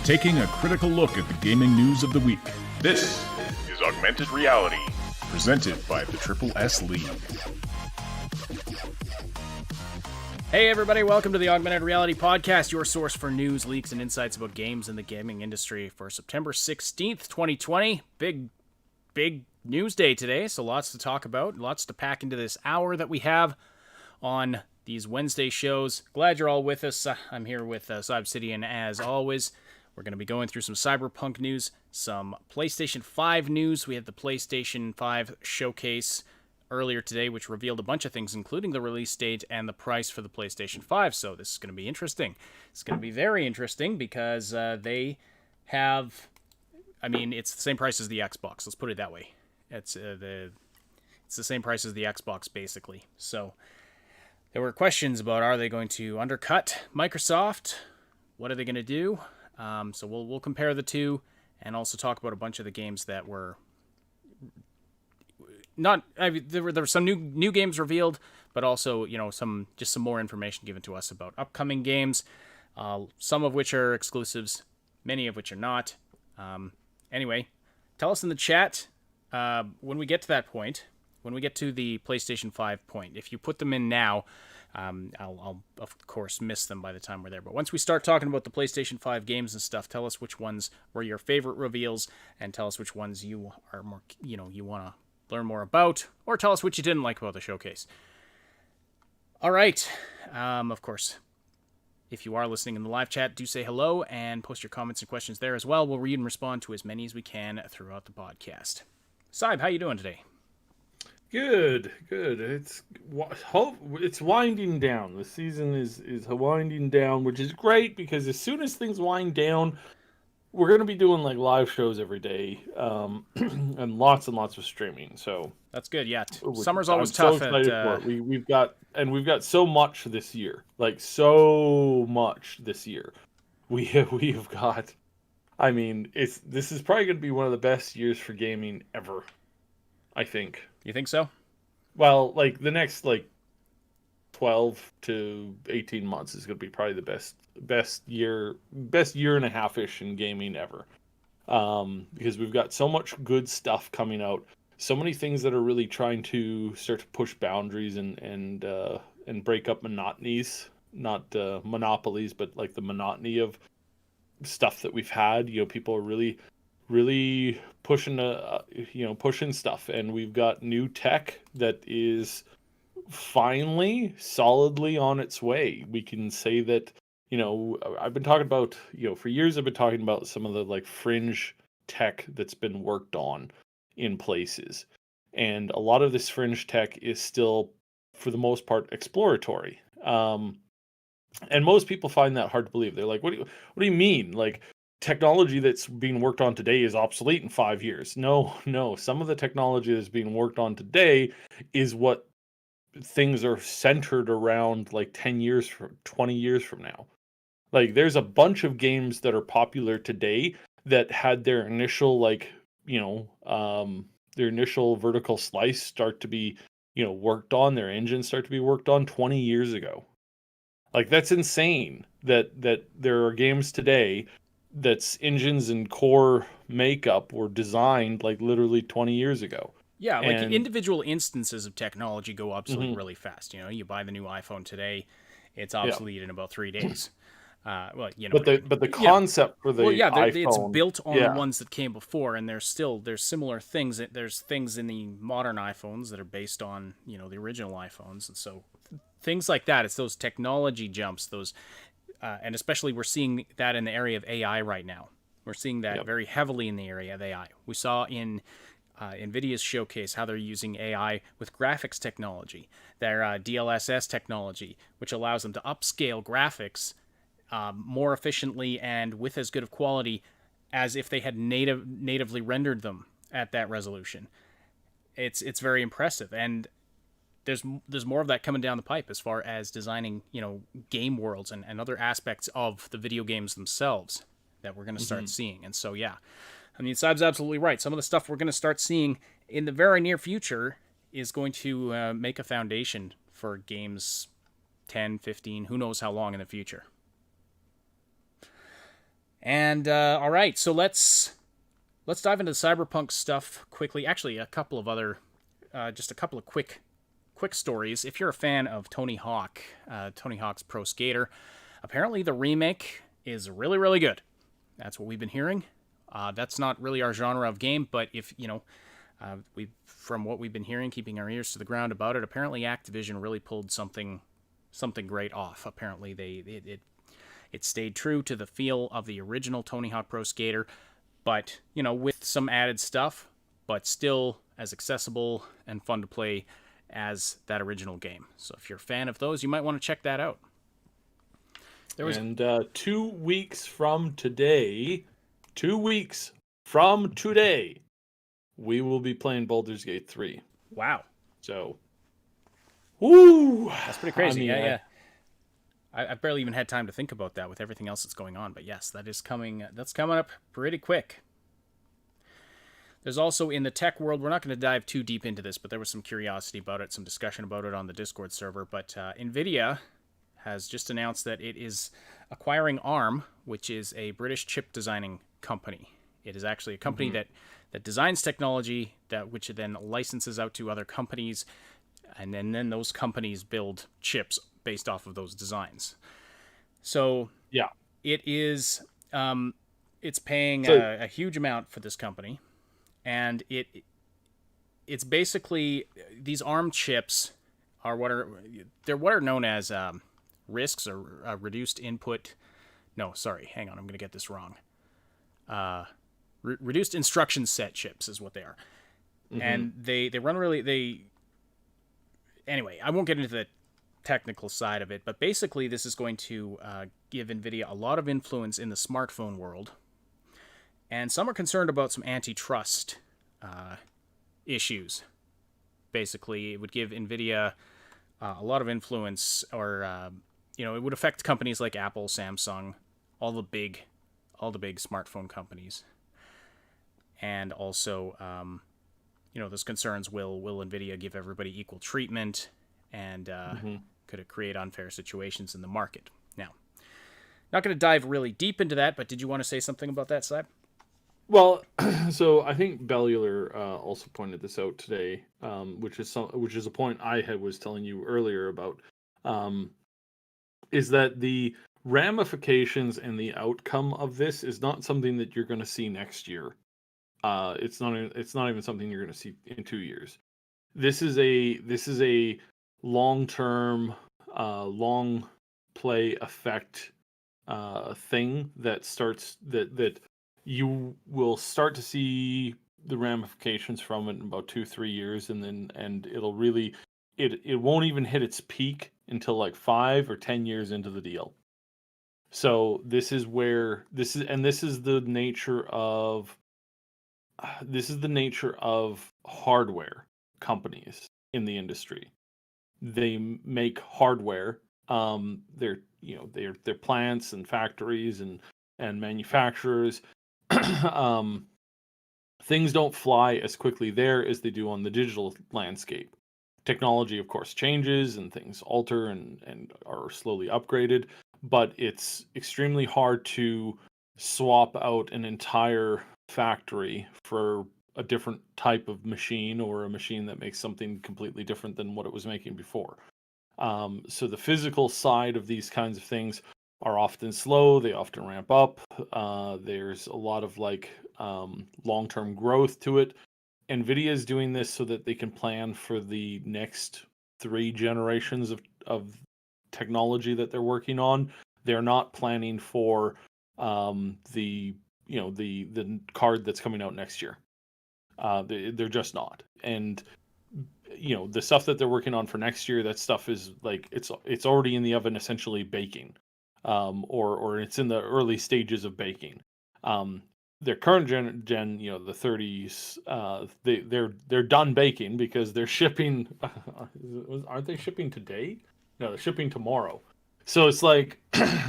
taking a critical look at the gaming news of the week. This is Augmented Reality, Presented by the Triple S League. Hey everybody, welcome to the Augmented Reality Podcast, your source for news, leaks, and insights about games in the gaming industry for September 16th, 2020. Big news day today, so lots to talk about, lots to pack into this hour that we have on these Wednesday shows. Glad you're all with us. I'm here with Obsidian as always. We're going to be going through some Cyberpunk news, some PlayStation 5 news. We had the PlayStation 5 showcase earlier today, which revealed a bunch of things, including the release date and the price for the PlayStation 5. So this is going to be interesting. It's going to be very interesting because they have, it's the same price as the Xbox. Let's put it that way. It's the same price as the Xbox, basically. So there were questions about, are they going to undercut Microsoft? What are they going to do? So we'll compare the two and also talk about a bunch of the games that were not. There were some new games revealed, but also some more information given to us about upcoming games. Some of which are exclusives, many of which are not. Anyway, tell us in the chat when we get to that point. When we get to the PlayStation 5 point, if you put them in now, I'll of course miss them by the time we're there. But once we start talking about the PlayStation 5 games and stuff, tell us which ones were your favorite reveals, and tell us which ones you are more, you want to learn more about, or tell us what you didn't like about the showcase. All right. Of course, if you are listening in the live chat, do say hello and post your comments and questions there as well. We'll read and respond to as many as we can throughout the podcast. Saib, how you doing today? Good. It's winding down. The season is winding down, which is great because as soon as things wind down, we're going to be doing like live shows every day, and lots of streaming. So that's good. Yeah, summer's always tough. So excited for it. We've got so much this year, like so much this year. We've got. This is probably going to be one of the best years for gaming ever, I think. You think so? Well, like the next 12 to 18 months is going to be probably the best year and a half-ish in gaming ever. Because we've got so much good stuff coming out, so many things that are really trying to start to push boundaries and break up monotonies, not monopolies, but like the monotony of stuff that we've had. People are really pushing stuff, and we've got new tech that is finally solidly on its way. We can say that, I've been talking about, for years I've been talking about some of the like fringe tech that's been worked on in places, and a lot of this fringe tech is still, for the most part, exploratory. And most people find that hard to believe. They're like, what do you mean? Like, technology that's being worked on today is obsolete in 5 years. No. Some of the technology that's being worked on today is what things are centered around like 10 years, 20 years from now. Like, there's a bunch of games that are popular today that had their initial their initial vertical slice start to be, worked on, their engines start to be worked on 20 years ago. Like, that's insane that there are games today that's engines and core makeup were designed like literally 20 years ago. Yeah, like individual instances of technology go obsolete really fast. You buy the new iPhone today, it's obsolete in about 3 days. But the concept for the iPhone, it's built on the ones that came before, and there's similar things. There's things in the modern iPhones that are based on the original iPhones, and so things like that. It's those technology jumps, those. And especially we're seeing that in the area of AI right now. We're seeing that very heavily in the area of AI. We saw in Nvidia's showcase how they're using AI with graphics technology, their DLSS technology, which allows them to upscale graphics more efficiently and with as good of quality as if they had natively rendered them at that resolution. It's very impressive, and there's more of that coming down the pipe as far as designing, game worlds and other aspects of the video games themselves that we're going to start seeing. And so, Saib's absolutely right. Some of the stuff we're going to start seeing in the very near future is going to make a foundation for games 10, 15, who knows how long in the future. And all right, so let's dive into the Cyberpunk stuff quickly. Actually, a couple of other, just a couple of quick stories. If you're a fan of Tony Hawk's Pro Skater, apparently the remake is really, really good. That's what we've been hearing. That's not really our genre of game, but if from what we've been hearing, keeping our ears to the ground about it, apparently Activision really pulled something great off. Apparently it stayed true to the feel of the original Tony Hawk Pro Skater, but with some added stuff, but still as accessible and fun to play as that original game. So if you're a fan of those, you might want to check that out. And 2 weeks from today, we will be playing Baldur's Gate 3. Wow. So, woo! That's pretty crazy. Yeah. I've barely even had time to think about that with everything else that's going on. But yes, that's coming up pretty quick. There's also, in the tech world, we're not going to dive too deep into this, but there was some curiosity about it, some discussion about it on the Discord server. But Nvidia has just announced that it is acquiring ARM, which is a British chip designing company. It is actually a company that designs technology which it then licenses out to other companies, and then those companies build chips based off of those designs. So yeah, it is it's paying a huge amount for this company, and it's basically, these ARM chips are what are known as RISCs, or reduced input. No, sorry, hang on, I'm going to get this wrong. Reduced instruction set chips is what they are. And they run anyway, I won't get into the technical side of it, but basically this is going to give Nvidia a lot of influence in the smartphone world. And some are concerned about some antitrust issues. Basically, it would give Nvidia a lot of influence, or it would affect companies like Apple, Samsung, all the big smartphone companies. And also, there's concerns, will Nvidia give everybody equal treatment, and could it create unfair situations in the market? Now, not going to dive really deep into that, but did you want to say something about that, Sib? Well, so I think Bellular also pointed this out today, which is a point I was telling you earlier about, is that the ramifications and the outcome of this is not something that you're going to see next year. It's not even something you're going to see in 2 years. This is a long-term, long play effect thing that you will start to see the ramifications from it in about 2-3 years, and it'll really, it won't even hit its peak until like 5 or 10 years into the deal. So this is the nature of hardware companies in the industry. They make hardware. They're plants and factories and manufacturers. Things don't fly as quickly there as they do on the digital landscape. Technology, of course, changes and things alter and are slowly upgraded, but it's extremely hard to swap out an entire factory for a different type of machine, or a machine that makes something completely different than what it was making before. So the physical side of these kinds of things are often slow. They often ramp up. There's a lot of long-term growth to it. Nvidia is doing this so that they can plan for the next 3 generations of technology that they're working on. They're not planning for the card that's coming out next year. They're just not. And the stuff that they're working on for next year, that stuff is it's already in the oven, essentially baking, or it's in the early stages of baking. Their current gen, the 30s, they're done baking because they're shipping. Aren't they shipping today? No, they're shipping tomorrow. So it's like,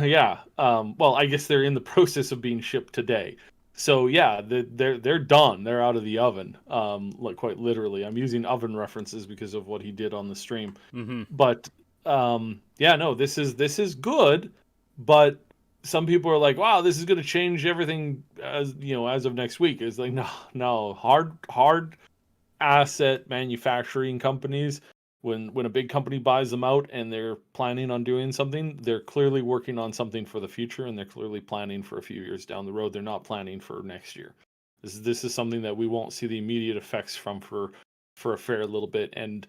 yeah. Well, I guess they're in the process of being shipped today. So yeah, they're done. They're out of the oven. Quite literally. I'm using oven references because of what he did on the stream. Mm-hmm. But yeah, no, this is good, but some people are like, wow, this is going to change everything as of next week. It's like, no, hard asset manufacturing companies, when a big company buys them out and they're planning on doing something, they're clearly working on something for the future, and they're clearly planning for a few years down the road. They're not planning for next year. This is something that we won't see the immediate effects from for a fair little bit. And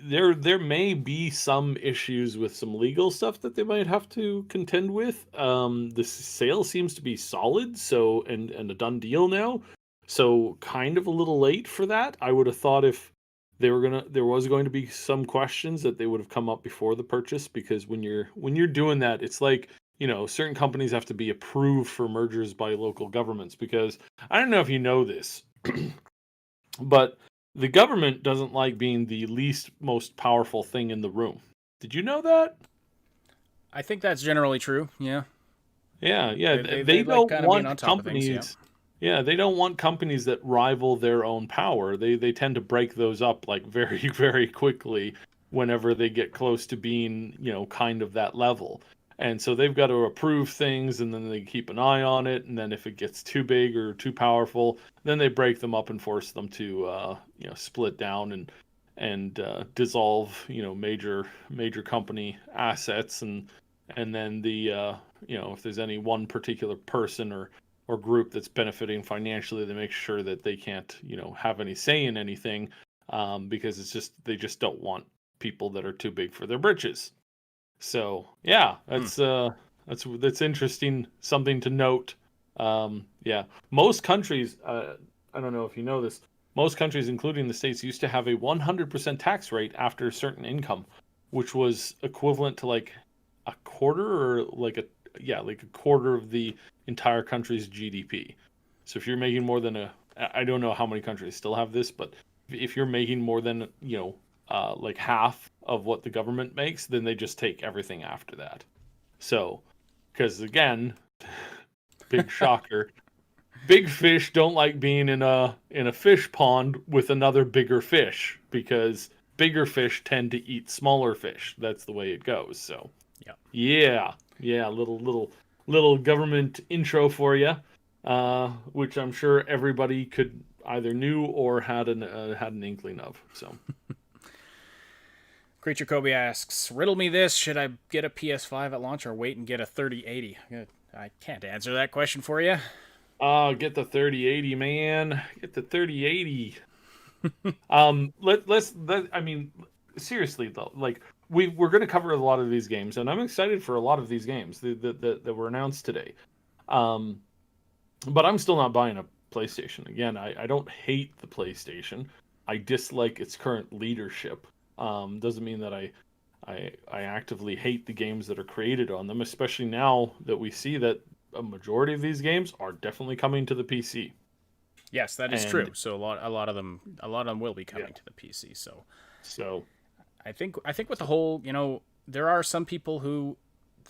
there may be some issues with some legal stuff that they might have to contend with. The sale seems to be solid, so and a done deal now. So kind of a little late for that. I would have thought if there was going to be some questions that they would have come up before the purchase, because when you're doing that, it's like, certain companies have to be approved for mergers by local governments, because I don't know if you know this, but the government doesn't like being the least most powerful thing in the room. Did you know that? I think that's generally true. Yeah. Yeah. They like don't kind of being on want top of things. Yeah. companies. Yeah, they don't want companies that rival their own power. They tend to break those up like very, very quickly whenever they get close to being, kind of that level. And so they've got to approve things, and then they keep an eye on it. And then if it gets too big or too powerful, then they break them up and force them to, split down and dissolve, major company assets. And then if there's any one particular person or group that's benefiting financially, they make sure that they can't, have any say in anything, because they just don't want people that are too big for their britches. So yeah, that's interesting, something to note. Yeah, most countries, I don't know if you know this, most countries, including the States, used to have a 100% tax rate after a certain income, which was equivalent to like a quarter or like a quarter of the entire country's GDP. So if you're making more than I don't know how many countries still have this, but if you're making more than, like half of what the government makes, then they just take everything after that. So, because again, big shocker, big fish don't like being in a fish pond with another bigger fish, because bigger fish tend to eat smaller fish. That's the way it goes. So, yeah, little government intro for you, which I'm sure everybody could either knew or had an inkling of. So. Creature Kobe asks, riddle me this, should I get a PS5 at launch or wait and get a 3080? I can't answer that question for you. Get the 3080, man. Get the 3080. I mean, seriously though, like we're going to cover a lot of these games, and I'm excited for a lot of these games that were announced today. But I'm still not buying a PlayStation. Again, I don't hate the PlayStation. I dislike its current leadership. Doesn't mean that I actively hate the games that are created on them, especially now that we see that a majority of these games are definitely coming to the PC. Yes, that is true. So a lot of them will be coming to the PC. So I think with the whole, there are some people who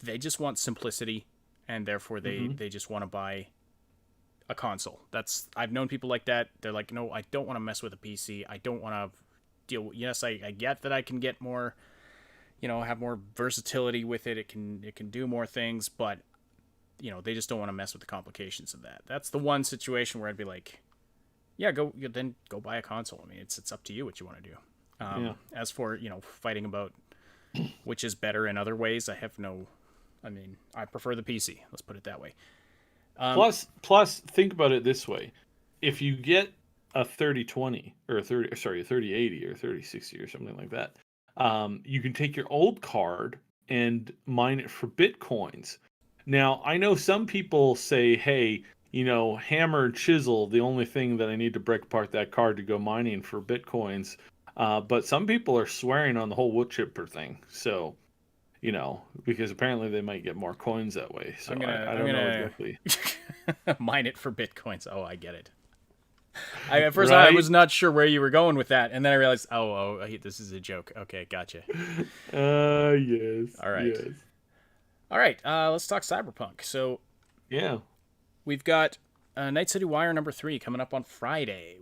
they just want simplicity, and therefore they just want to buy a console. I've known people like that. They're like, no, I don't want to mess with a PC. I don't want to deal. Yes, I get that I can get more, have more versatility with it. It can do more things, but they just don't want to mess with the complications of that. That's the one situation where I'd be like, yeah, go buy a console. I mean, it's up to you what you want to do. As for fighting about which is better in other ways, I prefer the PC. Let's put it that way. Plus, think about it this way: if you get a 3020 or a 3080 or 3060 or something like that, you can take your old card and mine it for Bitcoins. Now, I know some people say, hey, hammer and chisel, the only thing that I need to break apart that card to go mining for Bitcoins. But some people are swearing on the whole wood chipper thing. So, because apparently they might get more coins that way. So I don't know exactly. Mine it for Bitcoins. Oh, I get it. At first, I was not sure where you were going with that, and then I realized, this is a joke. Okay, gotcha. Yes. All right. Yes. All right. Let's talk Cyberpunk. So, yeah, we've got Night City Wire number 3 coming up on Friday.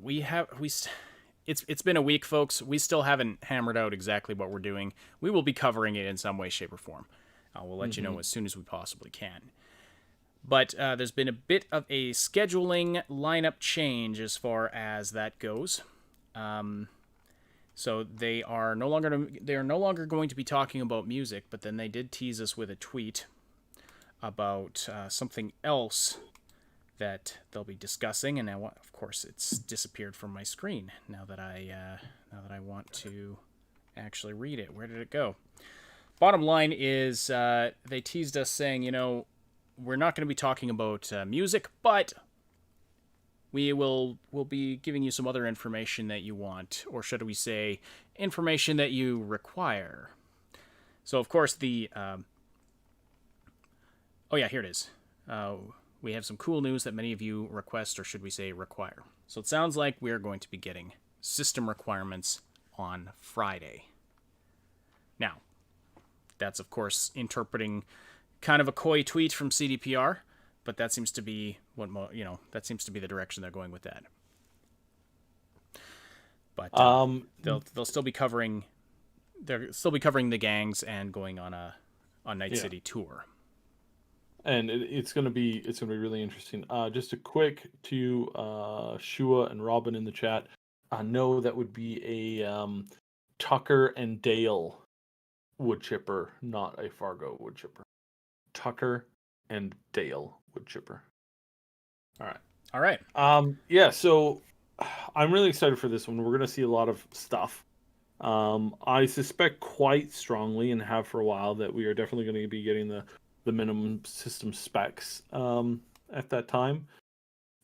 It's been a week, folks. We still haven't hammered out exactly what we're doing. We will be covering it in some way, shape, or form. We'll let you know as soon as we possibly can. But there's been a bit of a scheduling lineup change as far as that goes. So they are no longer going to be talking about music, but then they did tease us with a tweet about something else that they'll be discussing. And now, of course, it's disappeared from my screen now that I want to actually read it. Where did it go? Bottom line is they teased us saying, we're not going to be talking about music, but we'll be giving you some other information that you want, or should we say, information that you require. So, of course, here it is. We have some cool news that many of you request, or should we say require. So it sounds like we're going to be getting system requirements on Friday. Now, that's, of course, interpreting kind of a coy tweet from CDPR, but that seems to be that seems to be the direction they're going with that. But they'll still be covering the gangs and going on Night City tour. And it's gonna be really interesting. Just a quick to Shua and Robin in the chat. No, that would be a Tucker and Dale wood chipper, not a Fargo wood chipper. Tucker and Dale wood chipper. All right. Yeah. So I'm really excited for this one. We're gonna see a lot of stuff. I suspect quite strongly, and have for a while, that we are definitely going to be getting the minimum system specs at that time.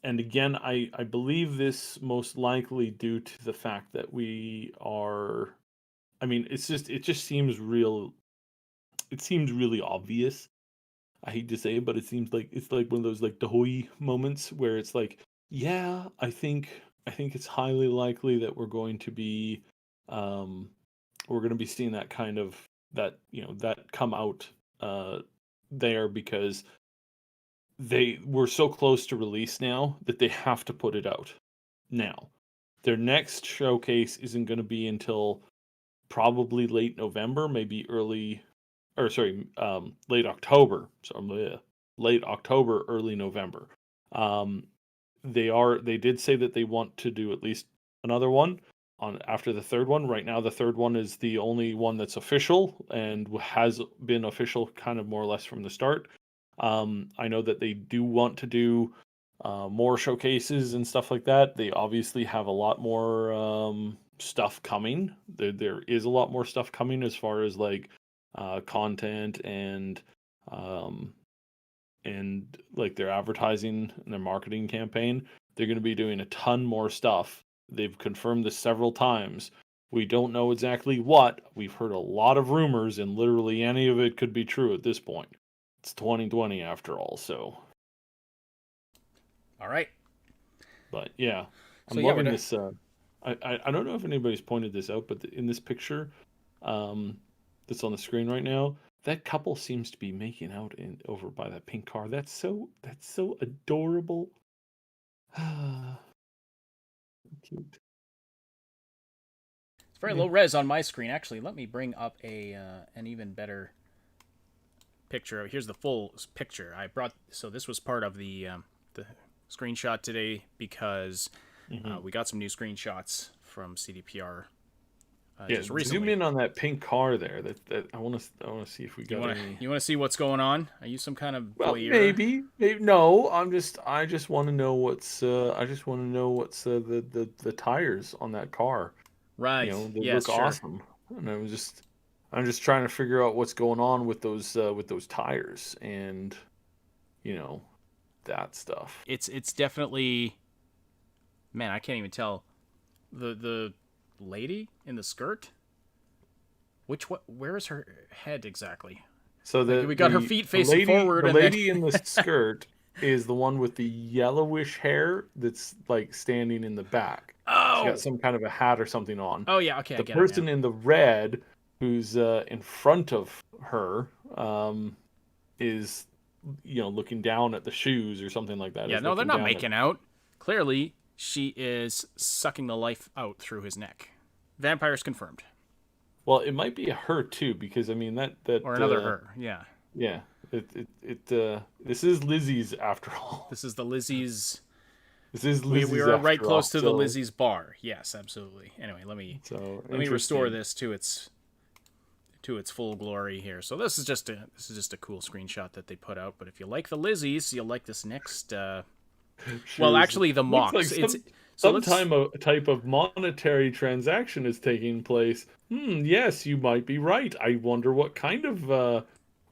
And again, I believe this most likely due to the fact that we are, it just seems real. It seems really obvious. I hate to say it, but it seems like it's like one of those like Dahoy moments where it's like, yeah, I think it's highly likely that we're going to be seeing that kind of that come out there, because they were so close to release now that they have to put it out now. Their next showcase isn't going to be until probably late November, maybe late October. So late October, early November. They did say that they want to do at least another one on after the third one. Right now, the third one is the only one that's official and has been official kind of more or less from the start. I know that they do want to do more showcases and stuff like that. They obviously have a lot more stuff coming. There is a lot more stuff coming as far as like content and like their advertising and their marketing campaign. They're going to be doing a ton more stuff. They've confirmed this several times. We don't know exactly what. We've heard a lot of rumors, and literally any of it could be true at this point. It's 2020 after all, so. All right. But yeah, I'm loving this. I don't know if anybody's pointed this out, but in this picture that's on the screen right now, that couple seems to be making out over by that pink car. That's so adorable. Cute. It's very low res on my screen. Actually, let me bring up an even better picture. Here's the full picture. So this was part of the screenshot today because we got some new screenshots from CDPR. Just recently. Zoom in on that pink car there. That I want to see if we got any. You want to see what's going on? Are you some kind of voyeur? Maybe no. I just want to know what's the tires on that car. Right. They look awesome. And I'm just trying to figure out what's going on with those tires and that stuff. It's definitely, man, I can't even tell. The lady in the skirt? Where is her head exactly? So we got her feet facing forward. The lady in the skirt is the one with the yellowish hair that's like standing in the back. Oh, she got some kind of a hat or something on. Oh yeah, okay. The person in the red, who's in front of her, is looking down at the shoes or something like that. Yeah, no, they're not making out. Clearly, she is sucking the life out through his neck. Vampires confirmed. Well, it might be a her too, because that or another her. Yeah. Yeah. This is Lizzie's after all. This is the Lizzie's. This is We Lizzie's are right after all. close to the Lizzie's bar. Yes, absolutely. Anyway, let me restore Interesting. this to its full glory here. So this is just a cool screenshot that they put out. But if you like the Lizzies, you'll like this next. Well, actually, the Looks mocks. like It's some type of monetary transaction is taking place. Yes, you might be right. I wonder what kind of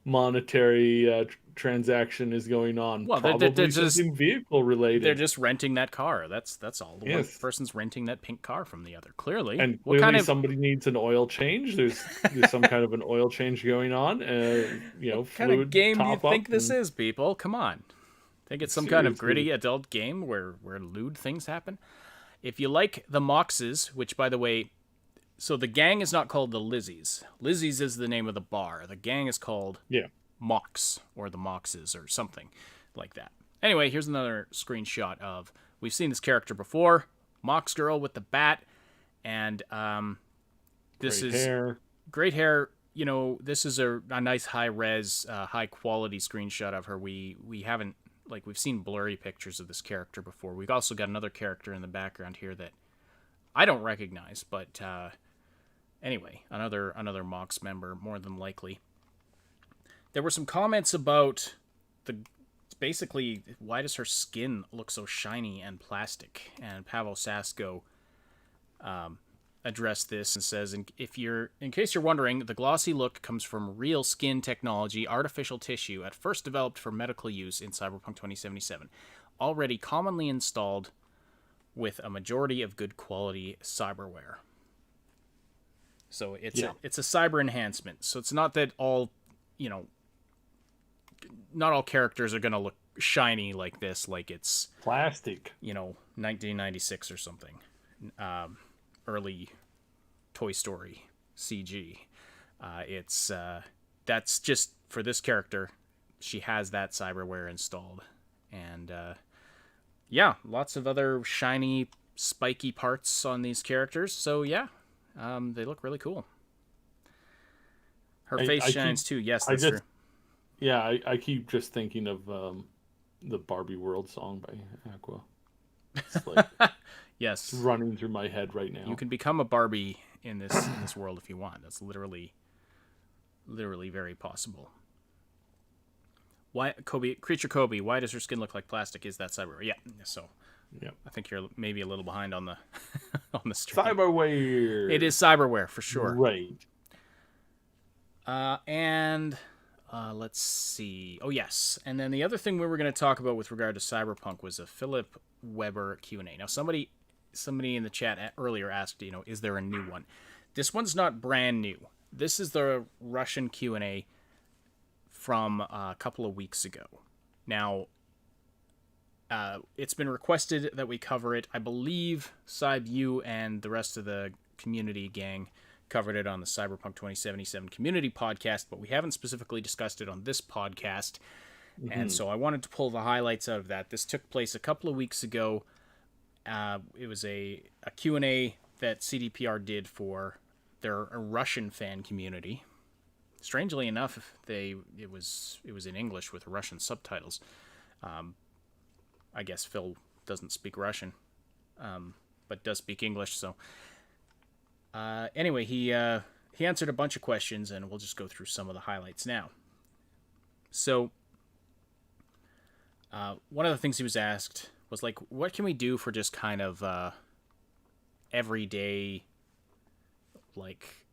monetary transaction is going on. Well, Probably they're just something vehicle related. they're just renting that car. That's all. One Yes. person's renting that pink car from the other. Clearly, And what clearly kind of somebody needs an oil change. There's some kind of an oil change going on. kind Fluid of game do you top up think this and- is, people? Come on. Think it's some kind of Seriously. gritty adult game where lewd things happen? If you like the Moxes, which, by the way, so the gang is not called the Lizzies. Lizzies is the name of the bar. The gang is called Yeah. Mox, or the Moxes, or something like that. Anyway, here's another screenshot of, we've seen this character before, Mox Girl with the bat, and this Great is hair. great hair. You know, this is a nice high-res, high-quality screenshot of her. We haven't, like, we've seen blurry pictures of this character before. We've also got another character in the background here that I don't recognize, but anyway, another Mox member, more than likely. There were some comments about basically, why does her skin look so shiny and plastic? And Pavel Sasko addressed this and says, in case you're wondering, the glossy look comes from real skin technology, artificial tissue, at first developed for medical use in Cyberpunk 2077, already commonly installed with a majority of good quality cyberware. So it's a cyber enhancement. So it's not that all, not all characters are going to look shiny like this, like it's Plastic. 1996 or something. Early Toy Story CG. That's just for this character. She has that cyberware installed, and lots of other shiny, spiky parts on these characters. So they look really cool. Her face shines too. Yes, that's true. Yeah, I keep just thinking of the Barbie World song by Aqua. It's like yes, running through my head right now. You can become a Barbie in this world if you want. That's literally very possible. Why Creature Kobe? Why does her skin look like plastic? Is that cyber? Yeah. So, I think you're maybe a little behind on the on the stream. Cyberware. It is cyberware for sure. Right. Let's see. Oh yes, and then the other thing we were going to talk about with regard to Cyberpunk was a Philip Weber Q&A. Now somebody in the chat earlier asked, is there a new one? This one's not brand new. This is the Russian Q&A from a couple of weeks ago. Now, it's been requested that we cover it. I believe Cyb, you and the rest of the community gang covered it on the Cyberpunk 2077 community podcast, but we haven't specifically discussed it on this podcast. Mm-hmm. And so I wanted to pull the highlights out of that. This took place a couple of weeks ago. It was a Q&A that CDPR did for their Russian fan community. Strangely enough, it was in English with Russian subtitles. I guess Phil doesn't speak Russian, but does speak English. So anyway, he answered a bunch of questions, and we'll just go through some of the highlights now. So one of the things he was asked was like, what can we do for just kind of everyday, like,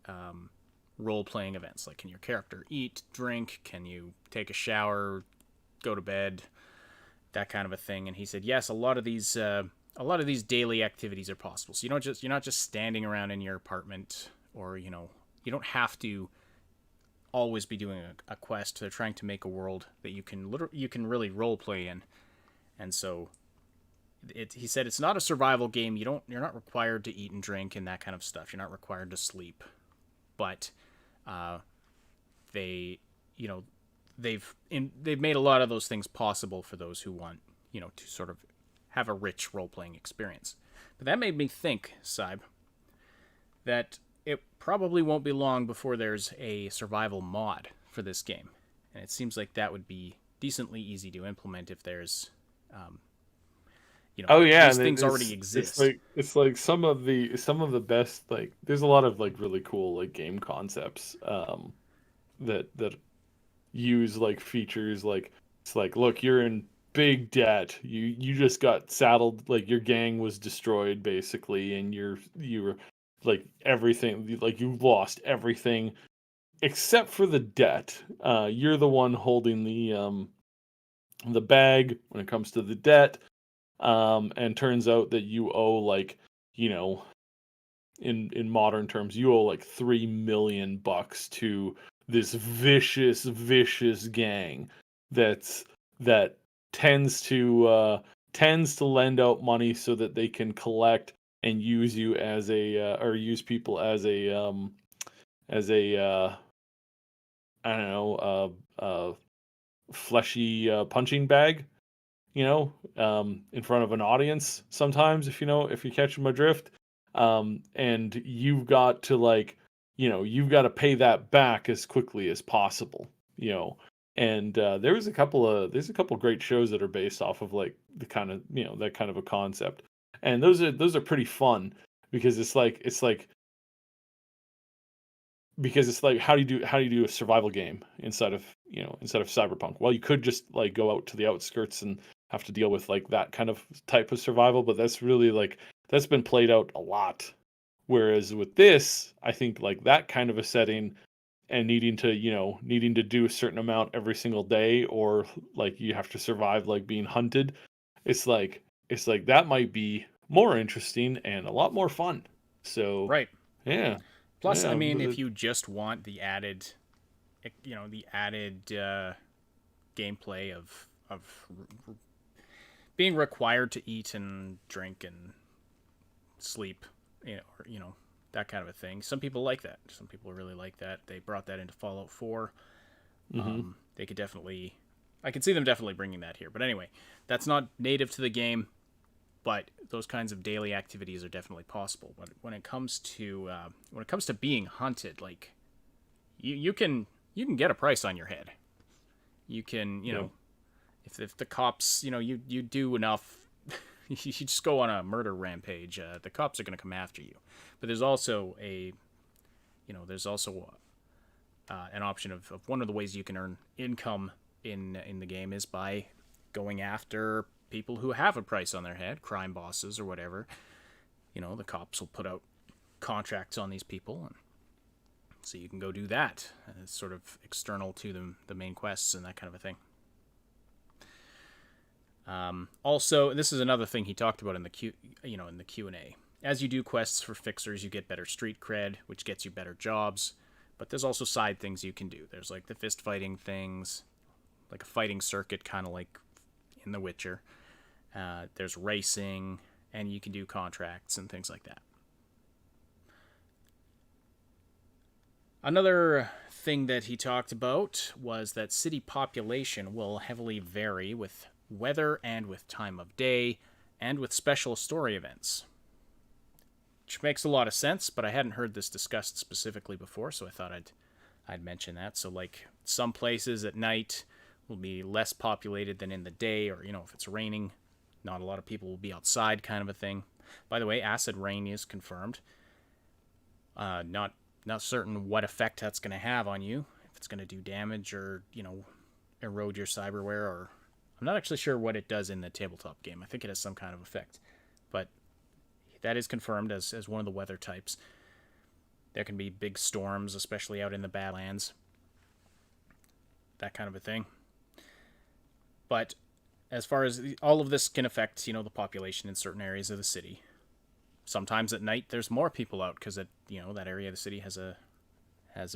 role-playing events? Like, can your character eat, drink? Can you take a shower, go to bed, that kind of a thing? And he said, yes, a lot of these daily activities are possible. So you're not just standing around in your apartment, or you don't have to always be doing a quest. They're trying to make a world that you can really role play in, and so he said it's not a survival game. You're not required to eat and drink and that kind of stuff. You're not required to sleep, but they've made a lot of those things possible for those who want to sort of have a rich role-playing experience. But that made me think, Cyb, that it probably won't be long before there's a survival mod for this game. And it seems like that would be decently easy to implement if there's, Oh yeah, these and things already exist. it's like some of the best, like there's a lot of like really cool like game concepts that use like features like it's like, look, you're in big debt. You just got saddled, like your gang was destroyed basically, and you were like everything, like you lost everything except for the debt. You're the one holding the bag when it comes to the debt. And turns out that you owe like, you know, in modern terms, you owe like $3 million to this vicious gang that's that tends to lend out money so that they can collect and use you as a or use people as a I don't know, fleshy punching bag, in front of an audience sometimes, if you catch my drift. And you've got to like, you've got to pay that back as quickly as possible, you know. And there's a couple great shows that are based off of like the kind of, that kind of a concept. And those are pretty fun because it's like how do you do a survival game inside of Cyberpunk? Well, you could just like go out to the outskirts and have to deal with like that kind of type of survival, but that's really like that's been played out a lot. Whereas with this, I think like that kind of a setting and needing to do a certain amount every single day, or like you have to survive like being hunted, it's like that might be more interesting and a lot more fun. So Right. yeah. Plus, I Yeah, mean, but if you just want the added, gameplay of being required to eat and drink and sleep, that kind of a thing. Some people like that. Some people really like that. They brought that into Fallout 4. mhm. They could I could see them definitely bringing that here. But anyway, that's not native to the game, but those kinds of daily activities are definitely possible. When it comes to being hunted, like you can get a price on your head. You can, Yeah. if the cops, you do enough, you just go on a murder rampage, the cops are going to come after you. But there's also an option of one of the ways you can earn income in the game is by going after people who have a price on their head, crime bosses or whatever. The cops will put out contracts on these people, and so you can go do that. It's sort of external to the main quests and that kind of a thing. Also, this is another thing he talked about in the Q&A. As you do quests for fixers, you get better street cred, which gets you better jobs. But there's also side things you can do. There's like the fist fighting things, like a fighting circuit, kind of like in The Witcher. There's racing, and you can do contracts and things like that. Another thing that he talked about was that city population will heavily vary with weather and with time of day and with special story events. Which makes a lot of sense, but I hadn't heard this discussed specifically before, so I thought I'd mention that. So like some places at night will be less populated than in the day, or if it's raining, not a lot of people will be outside, kind of a thing. By the way, acid rain is confirmed. Not certain what effect that's going to have on you, if it's going to do damage or erode your cyberware, or I'm not actually sure what it does in the tabletop game. I think it has some kind of effect, but that is confirmed as one of the weather types. There can be big storms, especially out in the Badlands, that kind of a thing. But as far as all of this can affect, the population in certain areas of the city. Sometimes at night there's more people out because that area of the city has a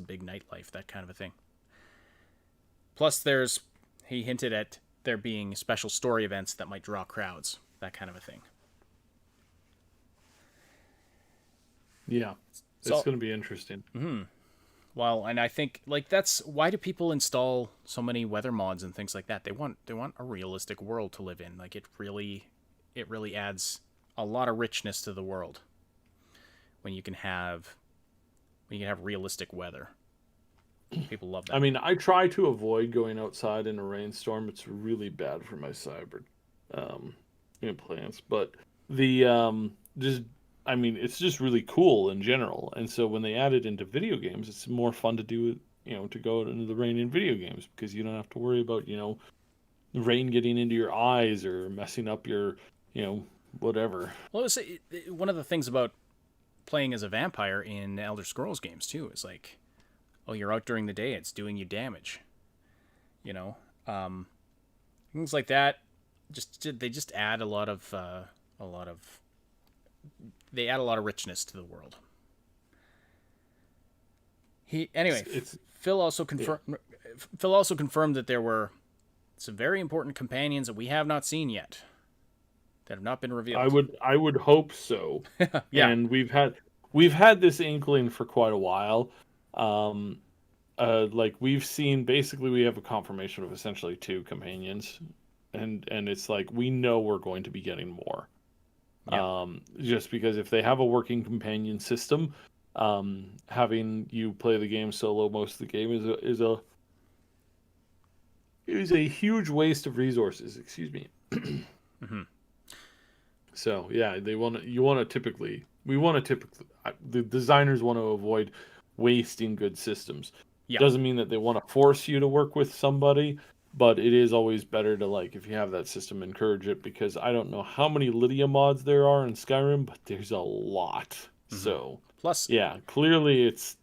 big nightlife, that kind of a thing. Plus, he hinted at there being special story events that might draw crowds, that kind of a thing. Yeah, it's So, going to be interesting. well, and I think like that's why do people install so many weather mods and things like that? They want a realistic world to live in. Like it really adds a lot of richness to the world when you can have realistic weather. People love that. I mean, I try to avoid going outside in a rainstorm. It's really bad for my um, plants. But the just I mean, it's just really cool in general. And so when they add it into video games, it's more fun to do it, to go out into the rain in video games because you don't have to worry about, the rain getting into your eyes or messing up your, whatever. Well, one of the things about playing as a vampire in Elder Scrolls games too is like, oh, you're out during the day, it's doing you damage. Things like that. They just add a lot of they add a lot of richness to the world. Phil also confirmed that there were some very important companions that we have not seen yet, that have not been revealed. I would hope so. Yeah. And we've had this inkling for quite a while. Like we've seen, basically we have a confirmation of essentially 2 companions, and it's like we know we're going to be getting more. Yeah. Just because if they have a working companion system, having you play the game solo most of the game is a huge waste of resources. Excuse me. Mm-hmm. So yeah, the designers want to avoid wasting good systems. Yeah. Doesn't mean that they want to force you to work with somebody, but it is always better to, like, if you have that system, encourage it, because I don't know how many Lydia mods there are in Skyrim, but there's a lot. Mm-hmm. So plus, yeah, clearly it's,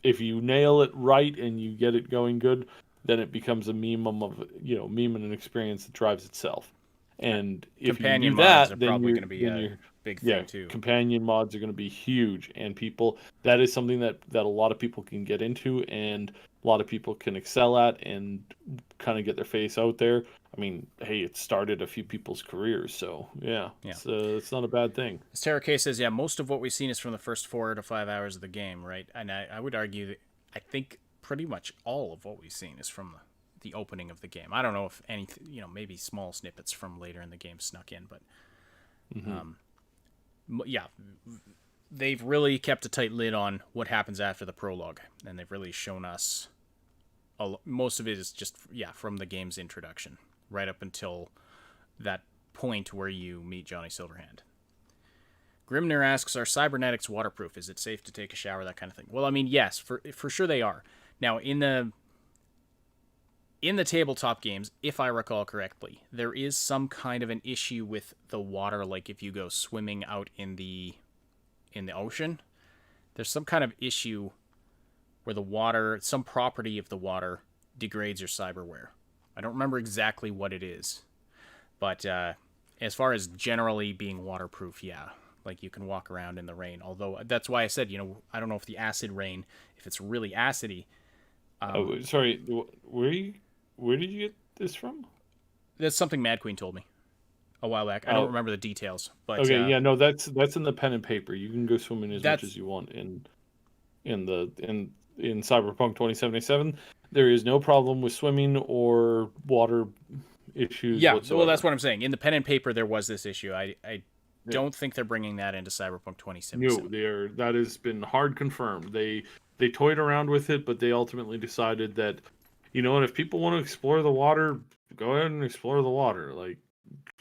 if you nail it right and you get it going good, then it becomes a meme and an experience that drives itself. And if companion you do that, mods are then probably going to be a big thing too. Companion mods are going to be huge, and that is something that a lot of people can get into, and a lot of people can excel at, and kind of get their face out there. I mean, hey, it started a few people's careers, so yeah. It's not a bad thing. As Tara K says, yeah, most of what we've seen is from the first 4 to 5 hours of the game, right? And I would argue that I think pretty much all of what we've seen is from the opening of the game. I don't know if anything, maybe small snippets from later in the game snuck in, but yeah, they've really kept a tight lid on what happens after the prologue, and they've really shown us most of it is just from the game's introduction right up until that point where you meet Johnny Silverhand. Grimner asks, are cybernetics waterproof? Is it safe to take a shower, that kind of thing? Well, I mean, yes, for sure they are. Now, in the tabletop games, if I recall correctly, there is some kind of an issue with the water, like if you go swimming out in the ocean, there's some kind of issue where the water, some property of the water degrades your cyberware. I don't remember exactly what it is, but as far as generally being waterproof, yeah, like you can walk around in the rain. Although that's why I said, I don't know if the acid rain, if it's really acidy. Sorry, where did you get this from? That's something Mad Queen told me a while back. I don't remember the details, but okay, yeah, no, that's in the pen and paper. You can go swimming as much as you want in Cyberpunk 2077. There is no problem with swimming or water issues. Yeah, whatsoever. well, that's what I'm saying. In the pen and paper, there was this issue. I don't think they're bringing that into Cyberpunk 2077. No, that has been hard confirmed. They toyed around with it, but they ultimately decided that, and if people want to explore the water, go ahead and explore the water. Like,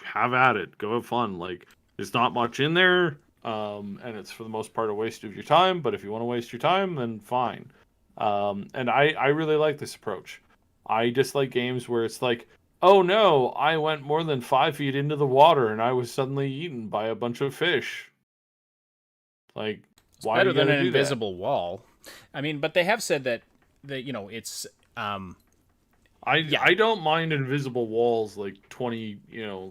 have at it. Go have fun. Like, there's not much in there, and it's for the most part a waste of your time. But if you want to waste your time, then fine. And I really like this approach. I dislike games where it's like, oh no, I went more than 5 feet into the water and I was suddenly eaten by a bunch of fish. Like, it's why better are you than gonna an do invisible wall. I mean, but they have said that it's I don't mind invisible walls like 20,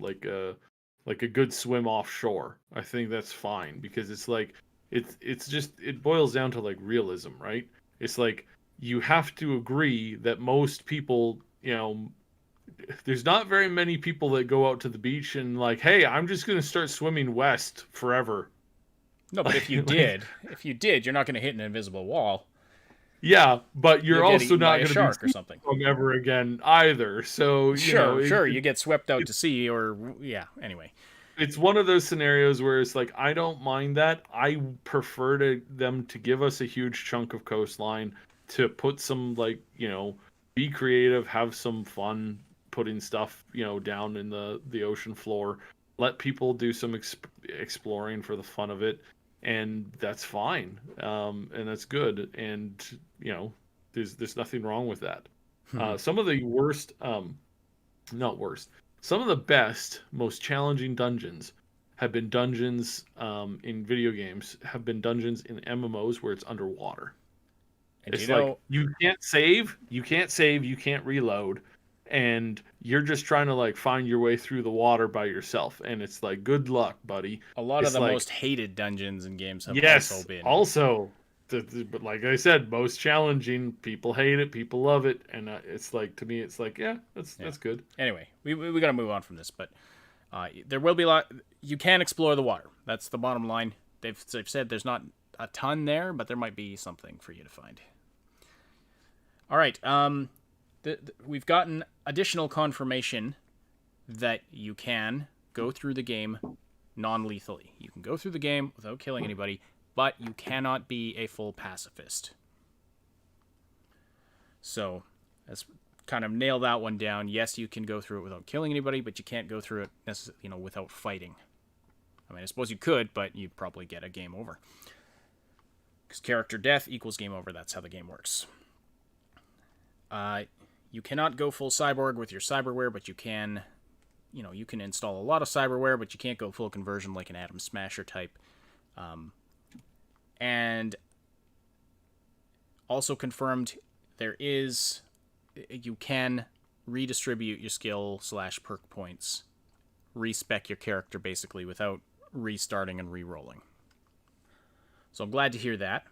like a good swim offshore. I think that's fine because it's like it's just, it boils down to like realism, right? It's like you have to agree that most people, there's not very many people that go out to the beach and like, hey, I'm just going to start swimming west forever. No, but if you did, you're not going to hit an invisible wall. Yeah, but you're also not going to shark or something ever again either. So sure, you get swept out to sea, or anyway. It's one of those scenarios where it's like, I don't mind that. I prefer them to give us a huge chunk of coastline to put some, like, be creative, have some fun putting stuff, down in the ocean floor. Let people do some exploring for the fun of it, and that's fine. And that's good. And there's nothing wrong with that. Some of the worst, not worst, some of the best, most challenging dungeons have been dungeons in video games, have been dungeons in MMOs where it's underwater. And It's like you can't save, you can't reload, and you're just trying to like find your way through the water by yourself. And it's like, good luck, buddy. a lot of It's the like, most hated dungeons in games have yes, also been. but like I said, most challenging. People hate it, people love it, and it's like, to me, it's like, yeah, that's good. Anyway, we got to move on from this, but there will be a lot. You can explore the water. That's the bottom line. They've said there's not a ton there, but there might be something for you to find. All right. We've gotten additional confirmation that you can go through the game non-lethally. You can go through the game without killing anybody, but you cannot be a full pacifist. So, let's kind of nail that one down. Yes, you can go through it without killing anybody, but you can't go through it without fighting. I mean, I suppose you could, but you'd probably get a game over. Because character death equals game over. That's how the game works. You cannot go full cyborg with your cyberware, but you can install a lot of cyberware, but you can't go full conversion like an Atom Smasher type. And also confirmed, you can redistribute your skill / perk points, respec your character basically without restarting and re-rolling. So I'm glad to hear that.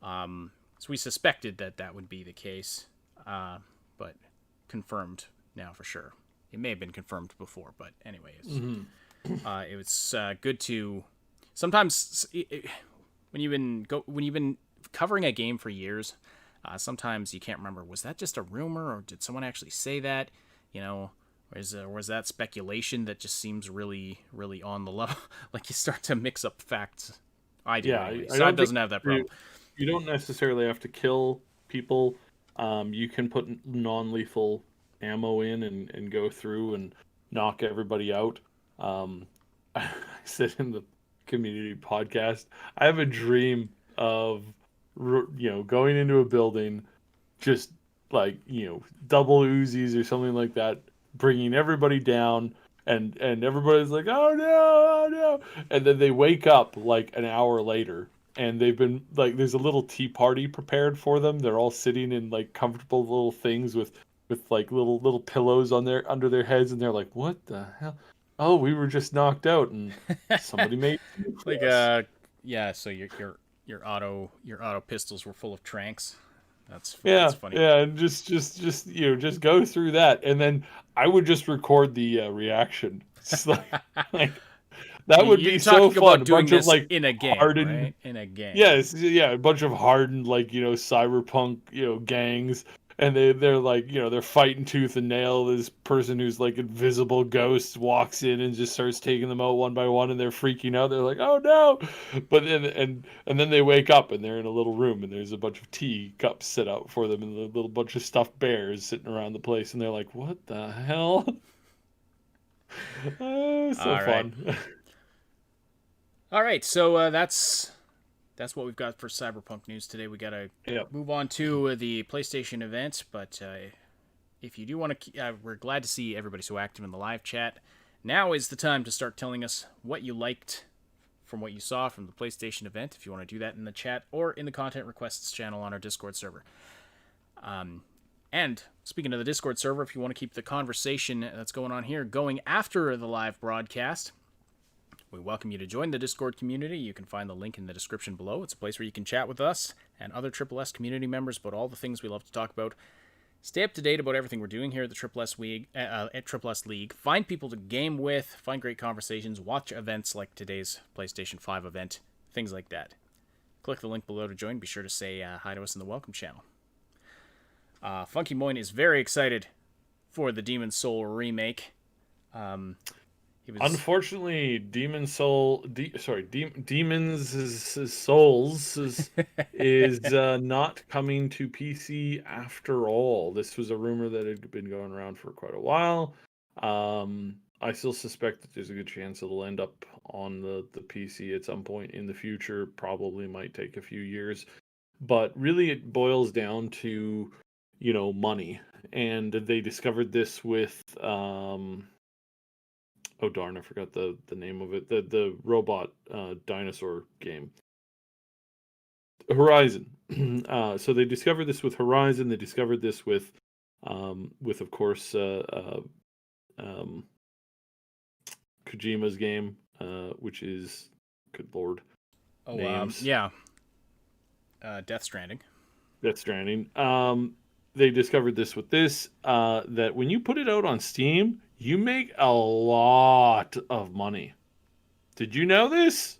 So we suspected that would be the case, but confirmed now for sure. It may have been confirmed before, but anyways, it was good to. Sometimes when you've been covering a game for years, sometimes you can't remember, was that just a rumor or did someone actually say that? Or was that speculation that just seems really, really on the level? Like you start to mix up facts. I do. Yeah, anyway. I Side doesn't have that problem. You don't necessarily have to kill people. You can put non-lethal ammo in and go through and knock everybody out. I said in the community podcast, I have a dream of going into a building, just like double Uzis or something like that, bringing everybody down, and everybody's like, oh no, and then they wake up like an hour later. And they've been like, there's a little tea party prepared for them. They're all sitting in like comfortable little things with like little pillows under their heads, and they're like, "What the hell? Oh, we were just knocked out, and somebody made like yeah. So your auto pistols were full of tranks. That's funny. Yeah, and just go through that, and then I would just record the reaction. Just like that would be so fun. A bunch of like in a game, hardened, right? In a game. Yes, yeah, a bunch of hardened like cyberpunk gangs, and they're like they're fighting tooth and nail. This person who's like invisible ghost walks in and just starts taking them out one by one, and they're freaking out. They're like, oh no! But then and then they wake up and they're in a little room, and there's a bunch of tea cups set out for them, and a little bunch of stuffed bears sitting around the place, and they're like, what the hell? So fun. Right. All right, so that's what we've got for Cyberpunk news today. We got to move on to the PlayStation event, but if you do want to, we're glad to see everybody so active in the live chat. Now is the time to start telling us what you liked from what you saw from the PlayStation event, if you want to do that in the chat or in the content requests channel on our Discord server. And speaking of the Discord server, if you want to keep the conversation that's going on here going after the live broadcast, we welcome you to join the Discord community. You can find the link in the description below. It's a place where you can chat with us and other Triple S community members about all the things we love to talk about. Stay up to date about everything we're doing here at the Triple S League. Find people to game with, find great conversations, watch events like today's PlayStation 5 event, things like that. Click the link below to join. Be sure to say hi to us in the welcome channel. Funky Moin is very excited for the Demon's Soul remake. He was Unfortunately, Demon's Souls is not coming to PC after all. This was a rumor that had been going around for quite a while. I still suspect that there's a good chance it'll end up on the PC at some point in the future. Probably might take a few years, but really it boils down to, money. And they discovered this with oh darn, I forgot the name of it. The robot dinosaur game. Horizon. So they discovered this with Horizon. They discovered this with of course um, Kojima's game, which is, good lord, names. yeah, Death Stranding. Death Stranding. They discovered this with this, that when you put it out on Steam, you make a lot of money. Did you know this?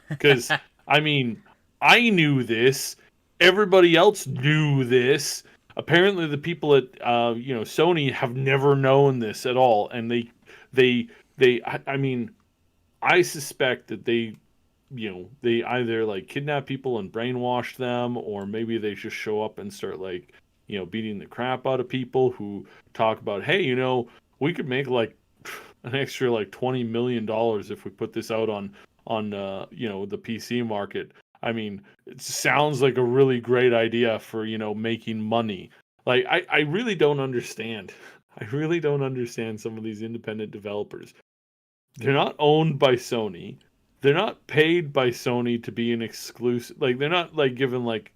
Because, I mean, I knew this. Everybody else knew this. Apparently, the people at Sony have never known this at all, and I mean, I suspect that they either like kidnap people and brainwash them, or maybe they just show up and start like beating the crap out of people who talk about, hey, we could make like an extra like $20 million if we put this out on the PC market. I mean, it sounds like a really great idea for making money. Like I really don't understand. I really don't understand some of these independent developers. They're not owned by Sony. They're not paid by Sony to be an exclusive. Like they're not like given like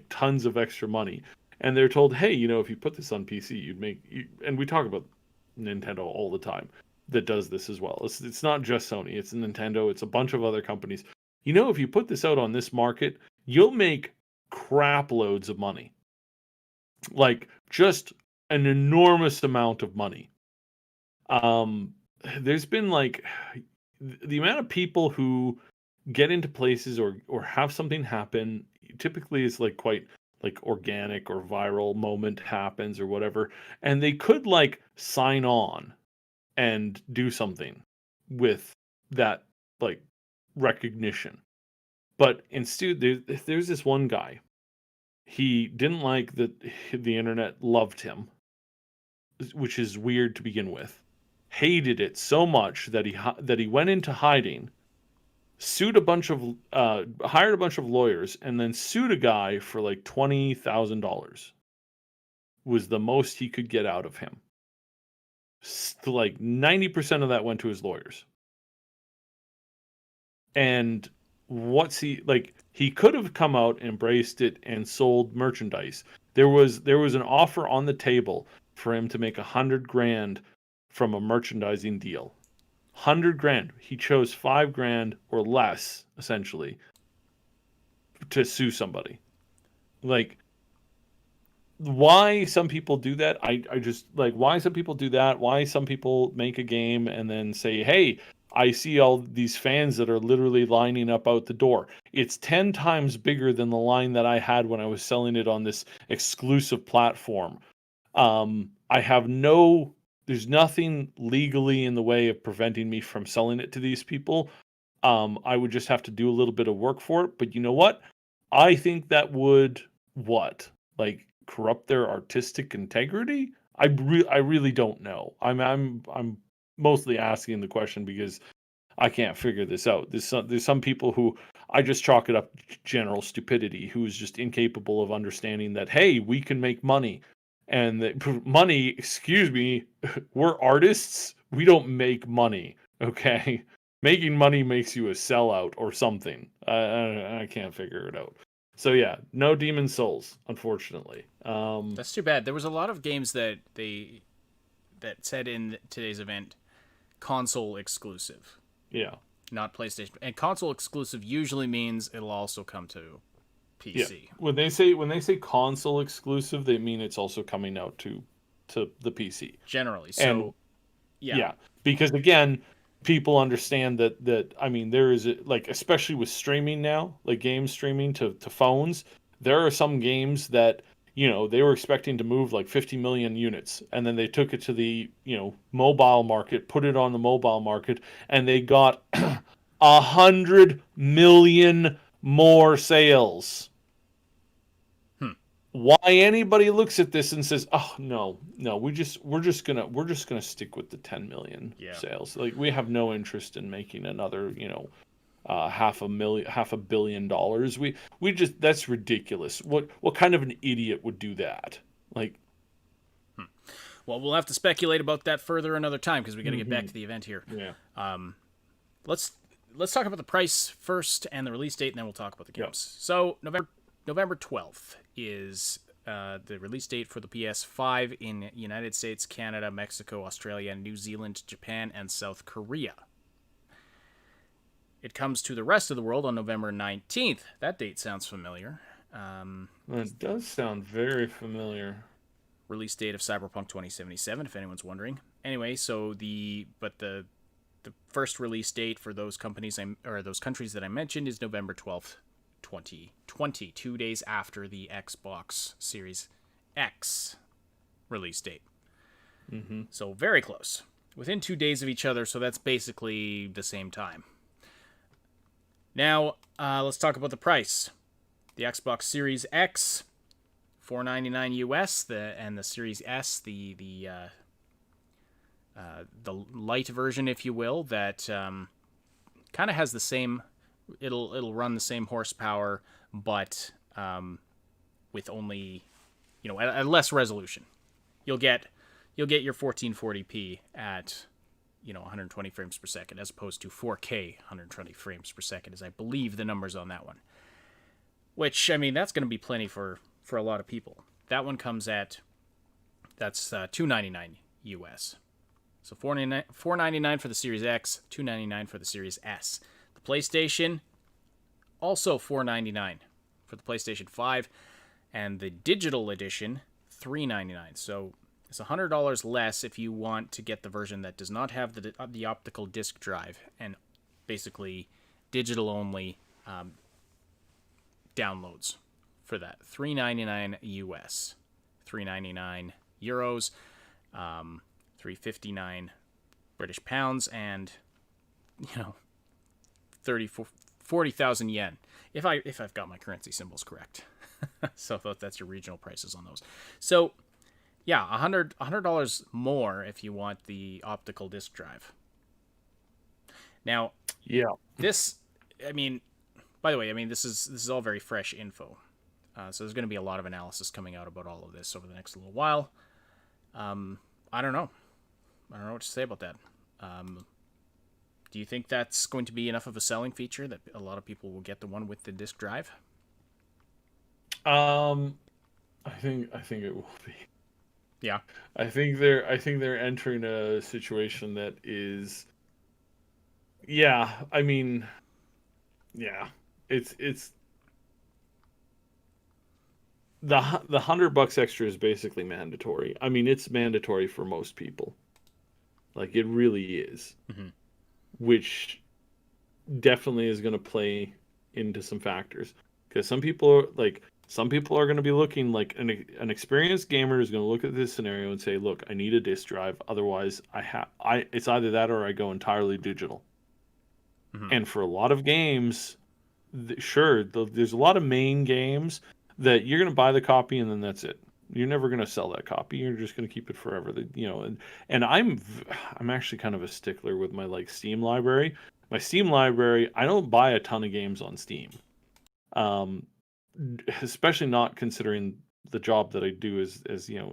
tons of extra money. And they're told, hey, if you put this on PC, you'd make. And we talk about Nintendo all the time that does this as well. It's not just Sony. It's Nintendo. It's a bunch of other companies. If you put this out on this market, you'll make crap loads of money. Like just an enormous amount of money. There's been like the amount of people who get into places or have something happen typically is like quite like organic or viral moment happens or whatever, and they could like sign on and do something with that like recognition. But instead there's this one guy. He didn't like that the internet loved him, which is weird to begin with. Hated it so much that he went into hiding, hired a bunch of lawyers, and then sued a guy for like $20,000. Was the most he could get out of him. Like 90% of that went to his lawyers. And what's he like? He could have come out, embraced it, and sold merchandise. There was an offer on the table for him to make $100,000 from a merchandising deal. $100,000. He chose $5,000 or less, essentially, to sue somebody. Like, why some people do that? I just like why some people do that. Why some people make a game and then say, "Hey, I see all these fans that are literally lining up out the door." It's 10 times bigger than the line that I had when I was selling it on this exclusive platform. There's nothing legally in the way of preventing me from selling it to these people. I would just have to do a little bit of work for it. But you know what? I think that would like corrupt their artistic integrity? I really don't know. I'm mostly asking the question because I can't figure this out. There's some people who I just chalk it up to general stupidity, who is just incapable of understanding that, hey, we can make money. And that money, excuse me, we're artists. We don't make money, okay? Making money makes you a sellout or something. I can't figure it out. So yeah, no Demon Souls, unfortunately. That's too bad. There was a lot of games that said in today's event console exclusive. Yeah. Not PlayStation. And console exclusive usually means it'll also come to PC. Yeah. When they say console exclusive, they mean it's also coming out to the PC. Generally. So yeah. Because again, people understand that I mean there is like, especially with streaming now, like game streaming to phones, there are some games that they were expecting to move like 50 million units, and then they took it to the, mobile market, put it on the mobile market, and they got 100 million more sales. Why anybody looks at this and says, "Oh, no, we're just gonna stick with the 10 million sales. Like, we have no interest in making another, half a billion dollars. We just, that's ridiculous. What kind of an idiot would do that?" Like, well, we'll have to speculate about that further another time because we got to get back to the event here. Yeah. Let's talk about the price first and the release date, and then we'll talk about the games. So November 12th is the release date for the PS5 in United States, Canada, Mexico, Australia, New Zealand, Japan, and South Korea. It comes to the rest of the world on November 19th. That date sounds familiar. It does sound very familiar. Release date of Cyberpunk 2077, if anyone's wondering. Anyway, so the first release date for those companies those countries that I mentioned is November 12th, 2020, 2 days after the Xbox Series X release date. So very close. Within 2 days of each other, so that's basically the same time. Now, let's talk about the price. The Xbox Series X, $499 US, and the Series S, the light version, if you will, that kind of has the same. It'll run the same horsepower, but with only, at less resolution. You'll get your 1440p at 120 frames per second, as opposed to 4K 120 frames per second, is I believe the numbers on that one. Which, I mean, that's going to be plenty for a lot of people. That one comes at, that's $299 US. So $499 for the Series X, $299 for the Series S. The PlayStation, also $499 for the PlayStation 5, and the digital edition, $399. So it's $100 less if you want to get the version that does not have the optical disc drive, and basically digital only downloads for that. $399 US, €399 euros, 359 British pounds, and 40,000 yen, if I've got my currency symbols correct. So that's your regional prices on those. So yeah, $100 more if you want the optical disc drive. Now, this, I mean, by the way, I mean, this is all very fresh info. So there's going to be a lot of analysis coming out about all of this over the next little while. I don't know what to say about that. Do you think that's going to be enough of a selling feature that a lot of people will get the one with the disc drive? I think it will be. Yeah. I think they're entering a situation that is, I mean, it's the $100 extra is basically mandatory. I mean, it's mandatory for most people. Like, it really is. Which definitely is going to play into some factors, because some people are going to be looking, like an experienced gamer is going to look at this scenario and say, "Look, I need a disc drive. Otherwise, it's either that or I go entirely digital." And for a lot of games, there's a lot of main games that you're going to buy the copy and then that's it. You're never going to sell that copy. You're just going to keep it forever. And I'm actually kind of a stickler with my Steam library. My Steam library, I don't buy a ton of games on Steam. Especially not considering the job that I do as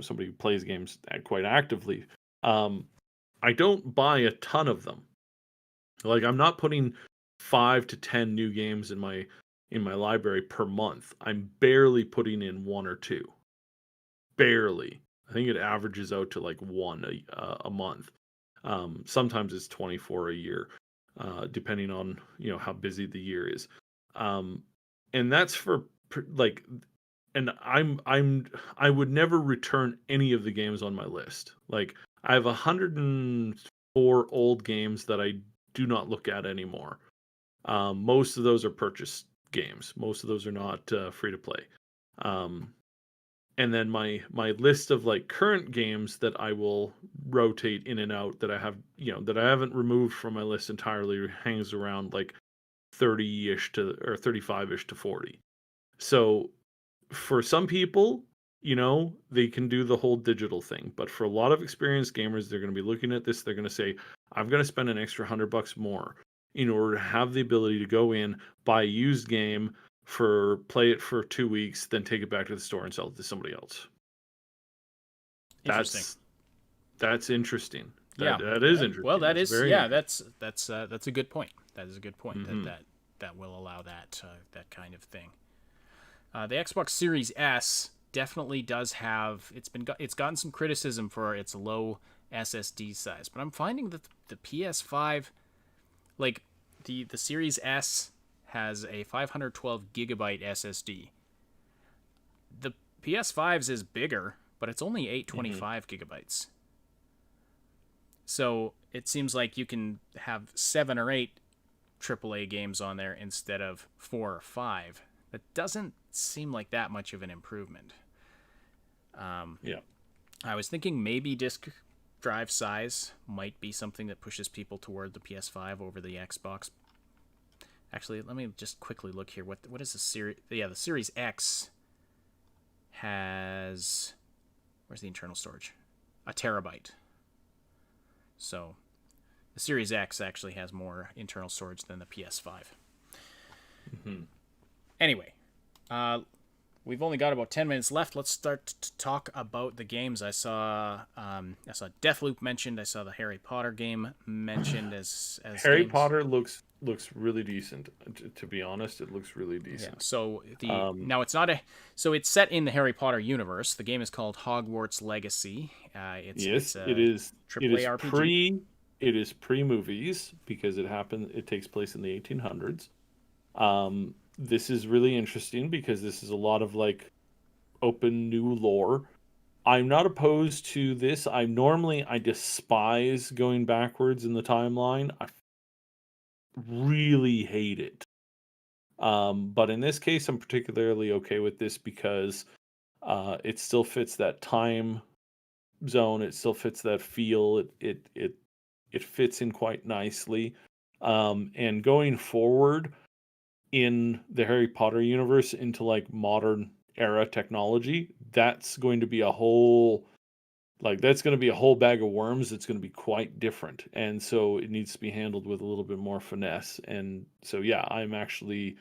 somebody who plays games quite actively. I don't buy a ton of them. Like, I'm not putting 5 to 10 new games in my library per month. I'm barely putting in 1 or 2. Barely. I think it averages out to like 1 a month. Sometimes it's 24 a year, depending on how busy the year is. And that's for and I would never return any of the games on my list. Like, I have 104 old games that I do not look at anymore. Most of those are purchased games. Most of those are not free to play. and then my list of like current games that I will rotate in and out that I have, that I haven't removed from my list entirely hangs around like 30-ish to or 35-ish to 40. So for some people, they can do the whole digital thing, but for a lot of experienced gamers, they're going to be looking at this, they're going to say, I'm going to spend an extra $100 more in order to have the ability to go in, buy a used game, play it for 2 weeks, then take it back to the store and sell it to somebody else. Interesting. That's interesting. Yeah, That is interesting. Well, that That's is very that's a good point. That is a good point. Mhm. That will allow that kind of thing. The Xbox Series S definitely does have it's gotten some criticism for its low SSD size, but I'm finding that the PS5, like the Series S, has a 512 gigabyte SSD. The PS5's is bigger, but it's only 825 gigabytes. So it seems like you can have 7 or 8 AAA games on there instead of 4 or 5. That doesn't seem like that much of an improvement. Yeah. I was thinking maybe disk drive size might be something that pushes people toward the PS5 over the Xbox. Actually, let me just quickly look here. What is the Series? Yeah, the Series X has, where's the internal storage? A terabyte. So the Series X actually has more internal storage than the PS5. Mm-hmm. Anyway, we've only got about 10 minutes left. Let's start to talk about the games. I saw Deathloop mentioned. I saw the Harry Potter game mentioned as Harry games. Potter looks really decent. To be honest, it looks really decent. Yeah. So now it's not it's set in the Harry Potter universe. The game is called Hogwarts Legacy. It's it is. AAA RPG. It is pre-movies because it takes place in the 1800s. This is really interesting because this is a lot of like open new lore. I'm not opposed to this. I despise going backwards in the timeline. I really hate it. But in this case, I'm particularly okay with this because it still fits that time zone. It still fits that feel. It fits in quite nicely. And going forward in the Harry Potter universe into like modern era technology, that's going to be a whole bag of worms. It's going to be quite different, and so it needs to be handled with a little bit more finesse. And so yeah, I actually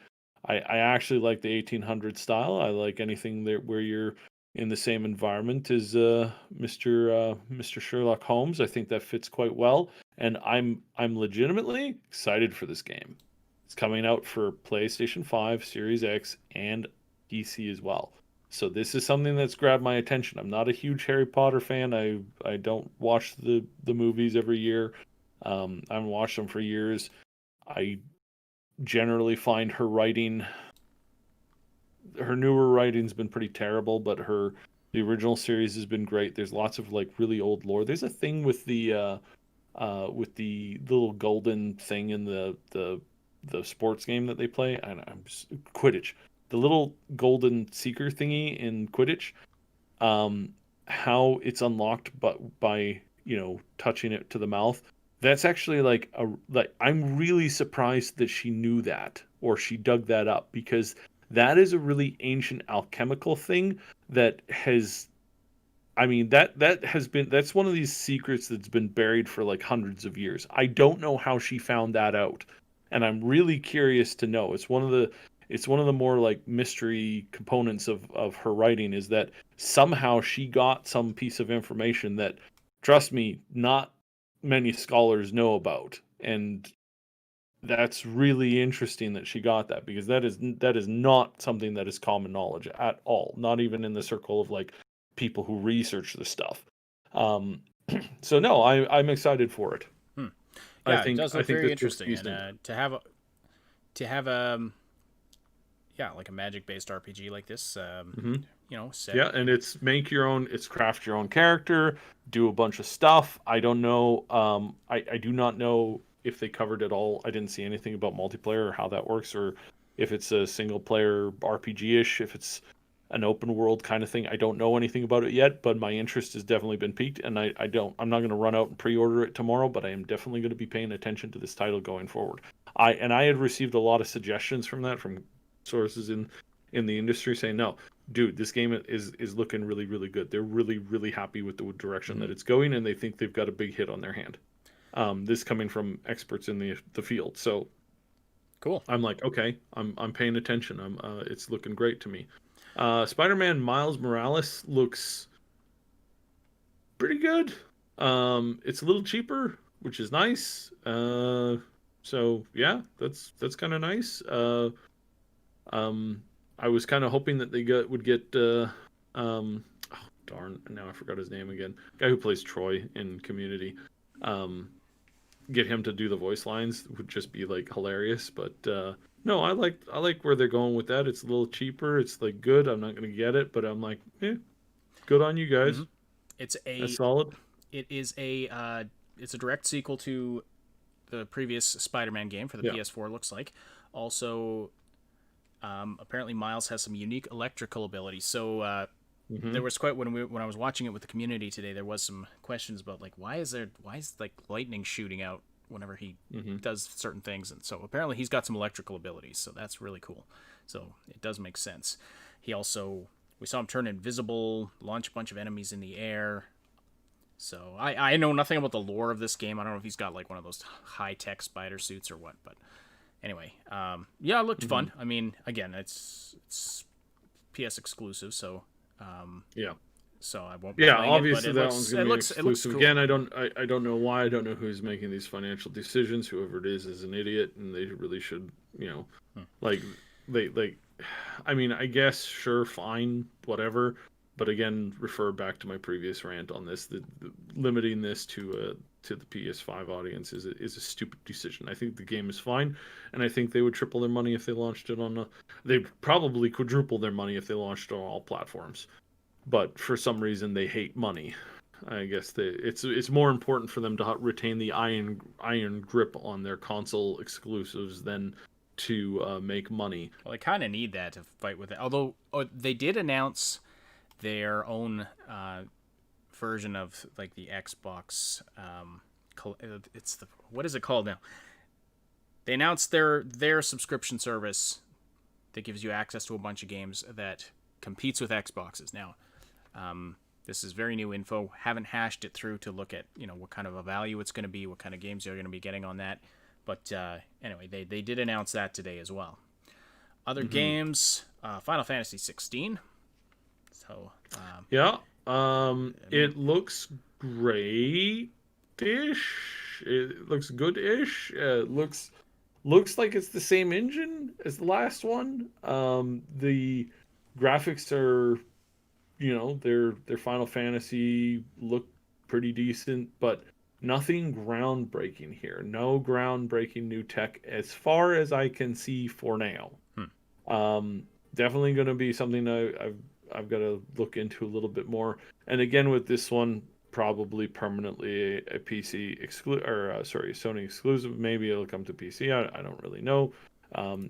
like the 1800 style. I like anything there where you're in the same environment as Mr. Sherlock Holmes. I think that fits quite well, and I'm legitimately excited for this game. It's coming out for PlayStation 5, Series X, and PC as well. So this is something that's grabbed my attention. I'm not a huge Harry Potter fan. I don't watch the movies every year. I haven't watched them for years. I generally find her newer writing's been pretty terrible, but the original series has been great. There's lots of like really old lore. There's a thing with the little golden thing in the sports game that they play. I'm Quidditch. The little golden seeker thingy in Quidditch. How it's unlocked, but by touching it to the mouth. That's actually I'm really surprised that she knew that or she dug that up because that is a really ancient alchemical thing that has. I mean that's one of these secrets that's been buried for like hundreds of years. I don't know how she found that out, and I'm really curious to know. It's one of the more like mystery components of her writing is that somehow she got some piece of information that, trust me, not many scholars know about, and that's really interesting that she got that because that is not something that is common knowledge at all, not even in the circle of like people who research this stuff. So no, I'm excited for it. Yeah, it does look very interesting, and to have like a magic based RPG like this, set. Yeah, and it's craft your own character, do a bunch of stuff. I don't know. I do not know if they covered it all. I didn't see anything about multiplayer or how that works, or if it's a single player RPG-ish. If it's an open world kind of thing. I don't know anything about it yet, but my interest has definitely been piqued, and I'm not going to run out and pre-order it tomorrow, but I am definitely going to be paying attention to this title going forward. I had received a lot of suggestions from sources in the industry saying, no, dude, this game is looking really, really good. They're really, really happy with the direction that it's going, and they think they've got a big hit on their hand. This coming from experts in the field. So Cool. I'm like, okay, I'm paying attention. It's looking great to me. Spider-Man Miles Morales looks pretty good. It's a little cheaper, which is nice. So yeah, that's kind of nice. I was kind of hoping that they would get oh, darn, now I forgot his name again. Guy who plays Troy in Community. Get him to do the voice lines would just be like hilarious, but no, I like where they're going with that. It's a little cheaper. It's like good. I'm not gonna get it, but I'm like, good on you guys. That's solid. It is it's a direct sequel to the previous Spider-Man game for the PS4. Looks like. Also, apparently Miles has some unique electrical abilities. So there was quite when I was watching it with the community today, there was some questions about like why is like lightning shooting out whenever he does certain things, and so apparently he's got some electrical abilities, so that's really cool. So it does make sense. We saw him turn invisible, launch a bunch of enemies in the air. So I know nothing about the lore of this game. I don't know if he's got like one of those high-tech spider suits or what, but anyway, yeah, it looked fun. I mean, again, it's PS exclusive, so yeah. So I won't be Yeah, playing obviously it, but that one's going to be exclusive. Cool. Again, I don't know why. I don't know who's making these financial decisions. Whoever it is an idiot, and they really should, like they I mean, I guess sure, fine, whatever. But again, refer back to my previous rant on this. The limiting this to the PS5 audience is a stupid decision. I think the game is fine, and I think they would triple their money if they launched it on they'd probably quadruple their money if they launched it on all platforms. But for some reason, they hate money. I guess it's more important for them to retain the iron grip on their console exclusives than to make money. Well, they kind of need that to fight with it. Although they did announce their own version of like the Xbox. What is it called now? They announced their subscription service that gives you access to a bunch of games that competes with Xboxes. Now, this is very new info. Haven't hashed it through to look at what kind of a value it's going to be, what kind of games you're going to be getting on that. But anyway, they did announce that today as well. Other games, Final Fantasy 16. So yeah, it looks great-ish. It looks good-ish. It looks like it's the same engine as the last one. The graphics are, their Final Fantasy look pretty decent, but nothing groundbreaking here. No groundbreaking new tech as far as I can see for now. Definitely going to be something I've got to look into a little bit more. And again, with this one, probably permanently a PC Sony exclusive. Maybe it'll come to PC. I don't really know.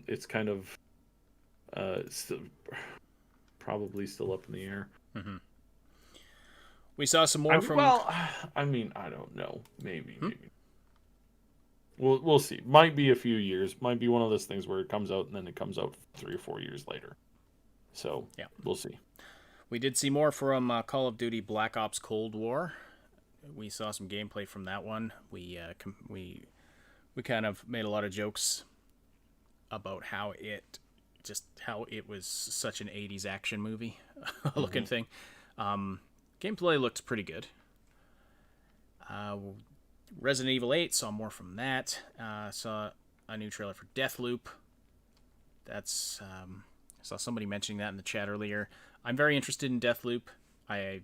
It's kind of probably still up in the air. We saw some more from. Well, I mean, I don't know. Maybe. We'll see. Might be a few years. Might be one of those things where it comes out and then it comes out 3 or 4 years later. So yeah, we'll see. We did see more from Call of Duty Black Ops Cold War. We saw some gameplay from that one. We kind of made a lot of jokes about how it was such an 80s action movie looking thing. Gameplay looked pretty good. Resident Evil 8, saw more from that. Saw a new trailer for Deathloop. That's I saw somebody mentioning that in the chat earlier. I'm very interested in Deathloop. I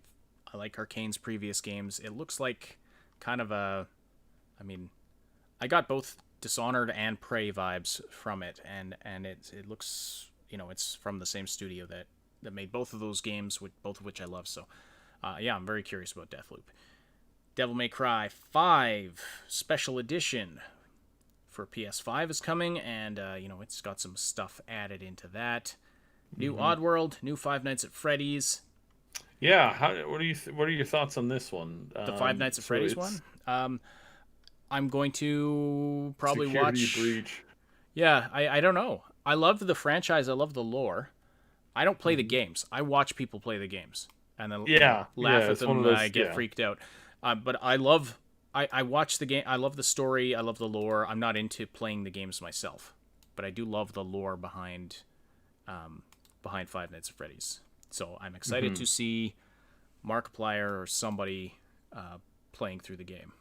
like Arcane's previous games. It looks like kind of I got both Dishonored and Prey vibes from it, and it looks, it's from the same studio that made both of those games, both of which I love. So, yeah, I'm very curious about Deathloop. Devil May Cry 5 Special Edition for PS5 is coming, and it's got some stuff added into that. New Oddworld, new Five Nights at Freddy's. Yeah, what are your thoughts on this one? The Five Nights at Freddy's one. I'm going to probably Security watch. Breach. Yeah, I don't know. I love the franchise. I love the lore. I don't play the games. I watch people play the games and then laugh at them. I get freaked out. But I watch the game. I love the story. I love the lore. I'm not into playing the games myself, but I do love the lore behind Five Nights at Freddy's. So I'm excited to see Markiplier or somebody playing through the game.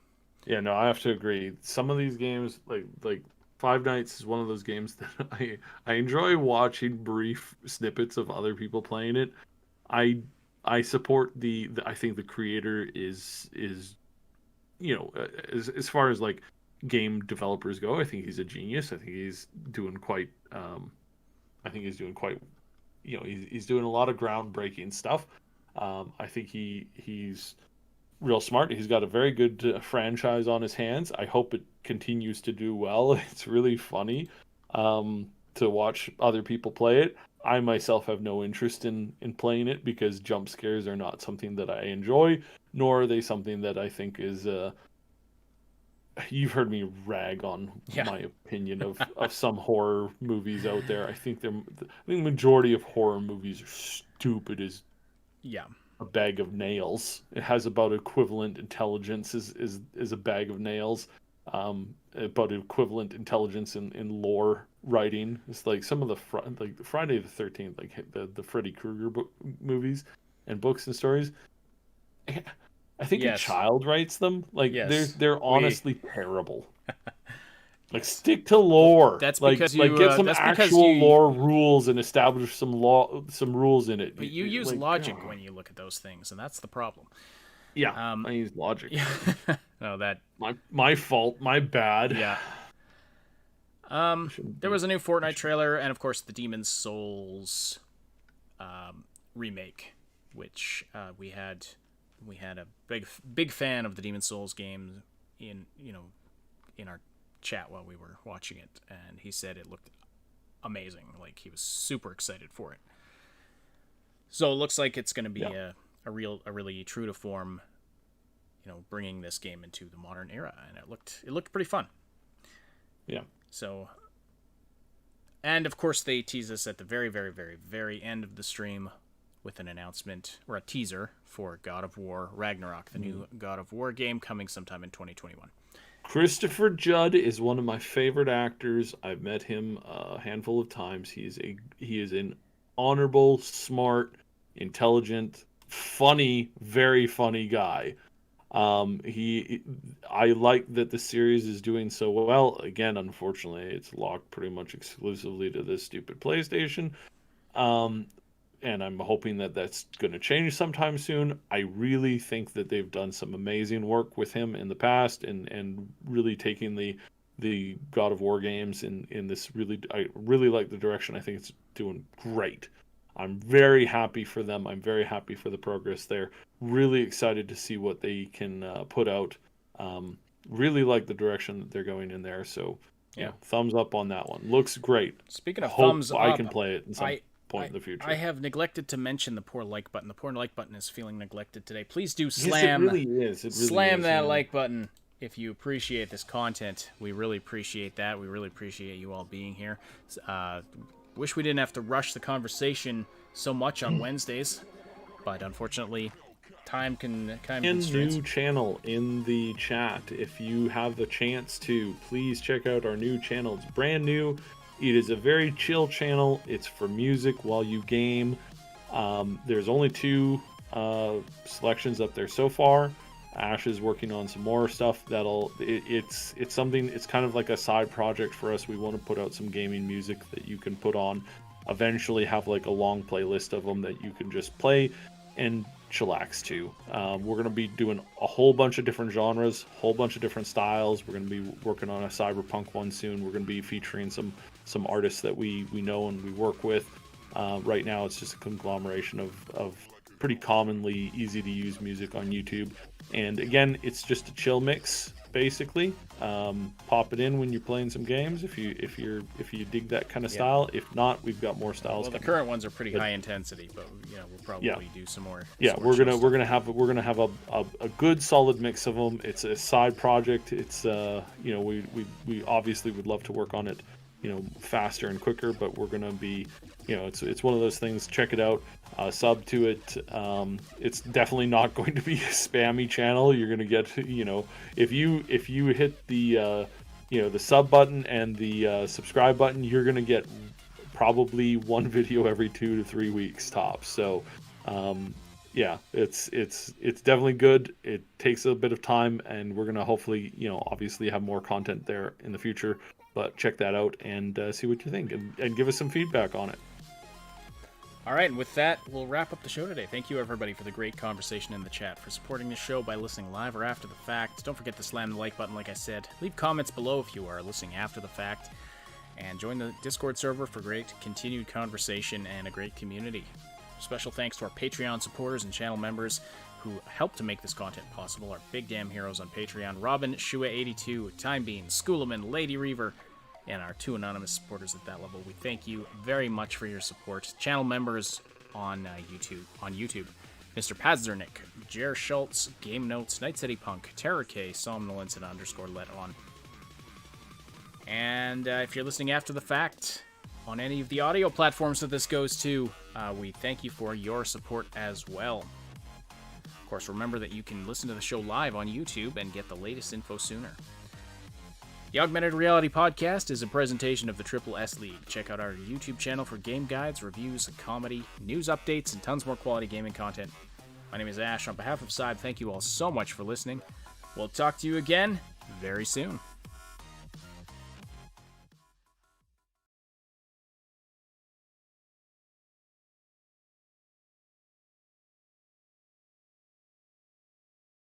Yeah, no, I have to agree. Some of these games, like Five Nights, is one of those games that I enjoy watching brief snippets of other people playing it. I support I think the creator is as far as like game developers go, I think he's a genius. I think he's doing quite he's doing a lot of groundbreaking stuff. I think he's real smart. He's got a very good franchise on his hands. I hope it continues to do well. It's really funny to watch other people play it. I myself have no interest in playing it because jump scares are not something that I enjoy, nor are they something that I think is you've heard me rag on my opinion of some horror movies out there. I think the majority of horror movies are stupid as a bag of nails. It has about equivalent intelligence is a bag of nails. About equivalent intelligence in lore writing. It's like some of the Friday the 13th, like the Freddy Krueger movies and books and stories. I think a child writes them. Like they're honestly terrible. Like stick to lore. That's because get some actual lore rules and establish some rules in it. But you use logic when you look at those things, and that's the problem. Yeah, I use logic. No, that my fault. My bad. Yeah. There was a new Fortnite trailer, and of course the Demon's Souls remake, which we had a big fan of the Demon's Souls game in our chat while we were watching it, and he said it looked amazing. Like he was super excited for it. So it looks like it's going to be a really true to form, bringing this game into the modern era, and it looked pretty fun. Yeah. So, and of course they tease us at the very, very, very, very end of the stream with an announcement or a teaser for God of War Ragnarok, the new God of War game coming sometime in 2021. Christopher Judd is one of my favorite actors. I've met him a handful of times. He is an honorable, smart, intelligent, funny, very funny guy. I like that the series is doing so well. Again, unfortunately, it's locked pretty much exclusively to this stupid PlayStation. And I'm hoping that that's going to change sometime soon. I really think that they've done some amazing work with him in the past, and really taking the God of War games in this I really like the direction. I think it's doing great. I'm very happy for them. I'm very happy for the progress there. Really excited to see what they can put out. Really like the direction that they're going in there. So, thumbs up on that one. Looks great. Speaking of thumbs up, I can play it in some point in the future. I have neglected to mention the poor like button. The poor like button is feeling neglected today. Please do slam. Yes, it really is. Slam that like button if you appreciate this content. We really appreciate that. We really appreciate you all being here. Wish we didn't have to rush the conversation so much on Wednesdays, but unfortunately, time can new channel in the chat. If you have the chance to, please check out our new channel. It's brand new. It is a very chill channel. It's for music while you game. There's only 2 selections up there so far. Ash is working on some more stuff it's something. It's kind of like a side project for us. We want to put out some gaming music that you can put on. Eventually have like a long playlist of them that you can just play and chillax to. We're going to be doing a whole bunch of different genres, whole bunch of different styles. We're going to be working on a Cyberpunk one soon. We're going to be featuring some artists that we know and we work with. Right now it's just a conglomeration of pretty commonly easy to use music on YouTube. And again, it's just a chill mix basically. Pop it in when you're playing some games if you dig that kind of style. If not, we've got more styles. Well, the current ones are pretty high intensity, but we'll probably do some more. Yeah, we're gonna have a good solid mix of them. It's a side project. It's we obviously would love to work on it faster and quicker, but we're gonna be it's one of those things. Check it out, sub to it. It's definitely not going to be a spammy channel. You're gonna get if you hit the the sub button and the subscribe button, you're gonna get probably one video every 2 to 3 weeks tops. So it's definitely good. It takes a bit of time, and we're gonna hopefully obviously have more content there in the future. But check that out and see what you think, and give us some feedback on it. All right, and with that, we'll wrap up the show today. Thank you, everybody, for the great conversation in the chat, for supporting the show by listening live or after the fact. Don't forget to slam the like button, like I said. Leave comments below if you are listening after the fact. And join the Discord server for great continued conversation and a great community. Special thanks to our Patreon supporters and channel members who help to make this content possible. Our big damn heroes on Patreon: Robin, Shua82, Time Bean, Schoolman, Lady Reaver, and our 2 anonymous supporters at that level. We thank you very much for your support. Channel members on YouTube: Mr. Pazdernik, Jer Schultz, Game Notes, Night City Punk, Terror K, Somnolence, and _let on. And if you're listening after the fact on any of the audio platforms that this goes to, we thank you for your support as well. Of course, remember that you can listen to the show live on YouTube and get the latest info sooner. The Augmented Reality Podcast is a presentation of the Triple S League. Check out our YouTube channel for game guides, reviews, comedy, news updates, and tons more quality gaming content. My name is Ash. On behalf of Cyb, thank you all so much for listening. We'll talk to you again very soon.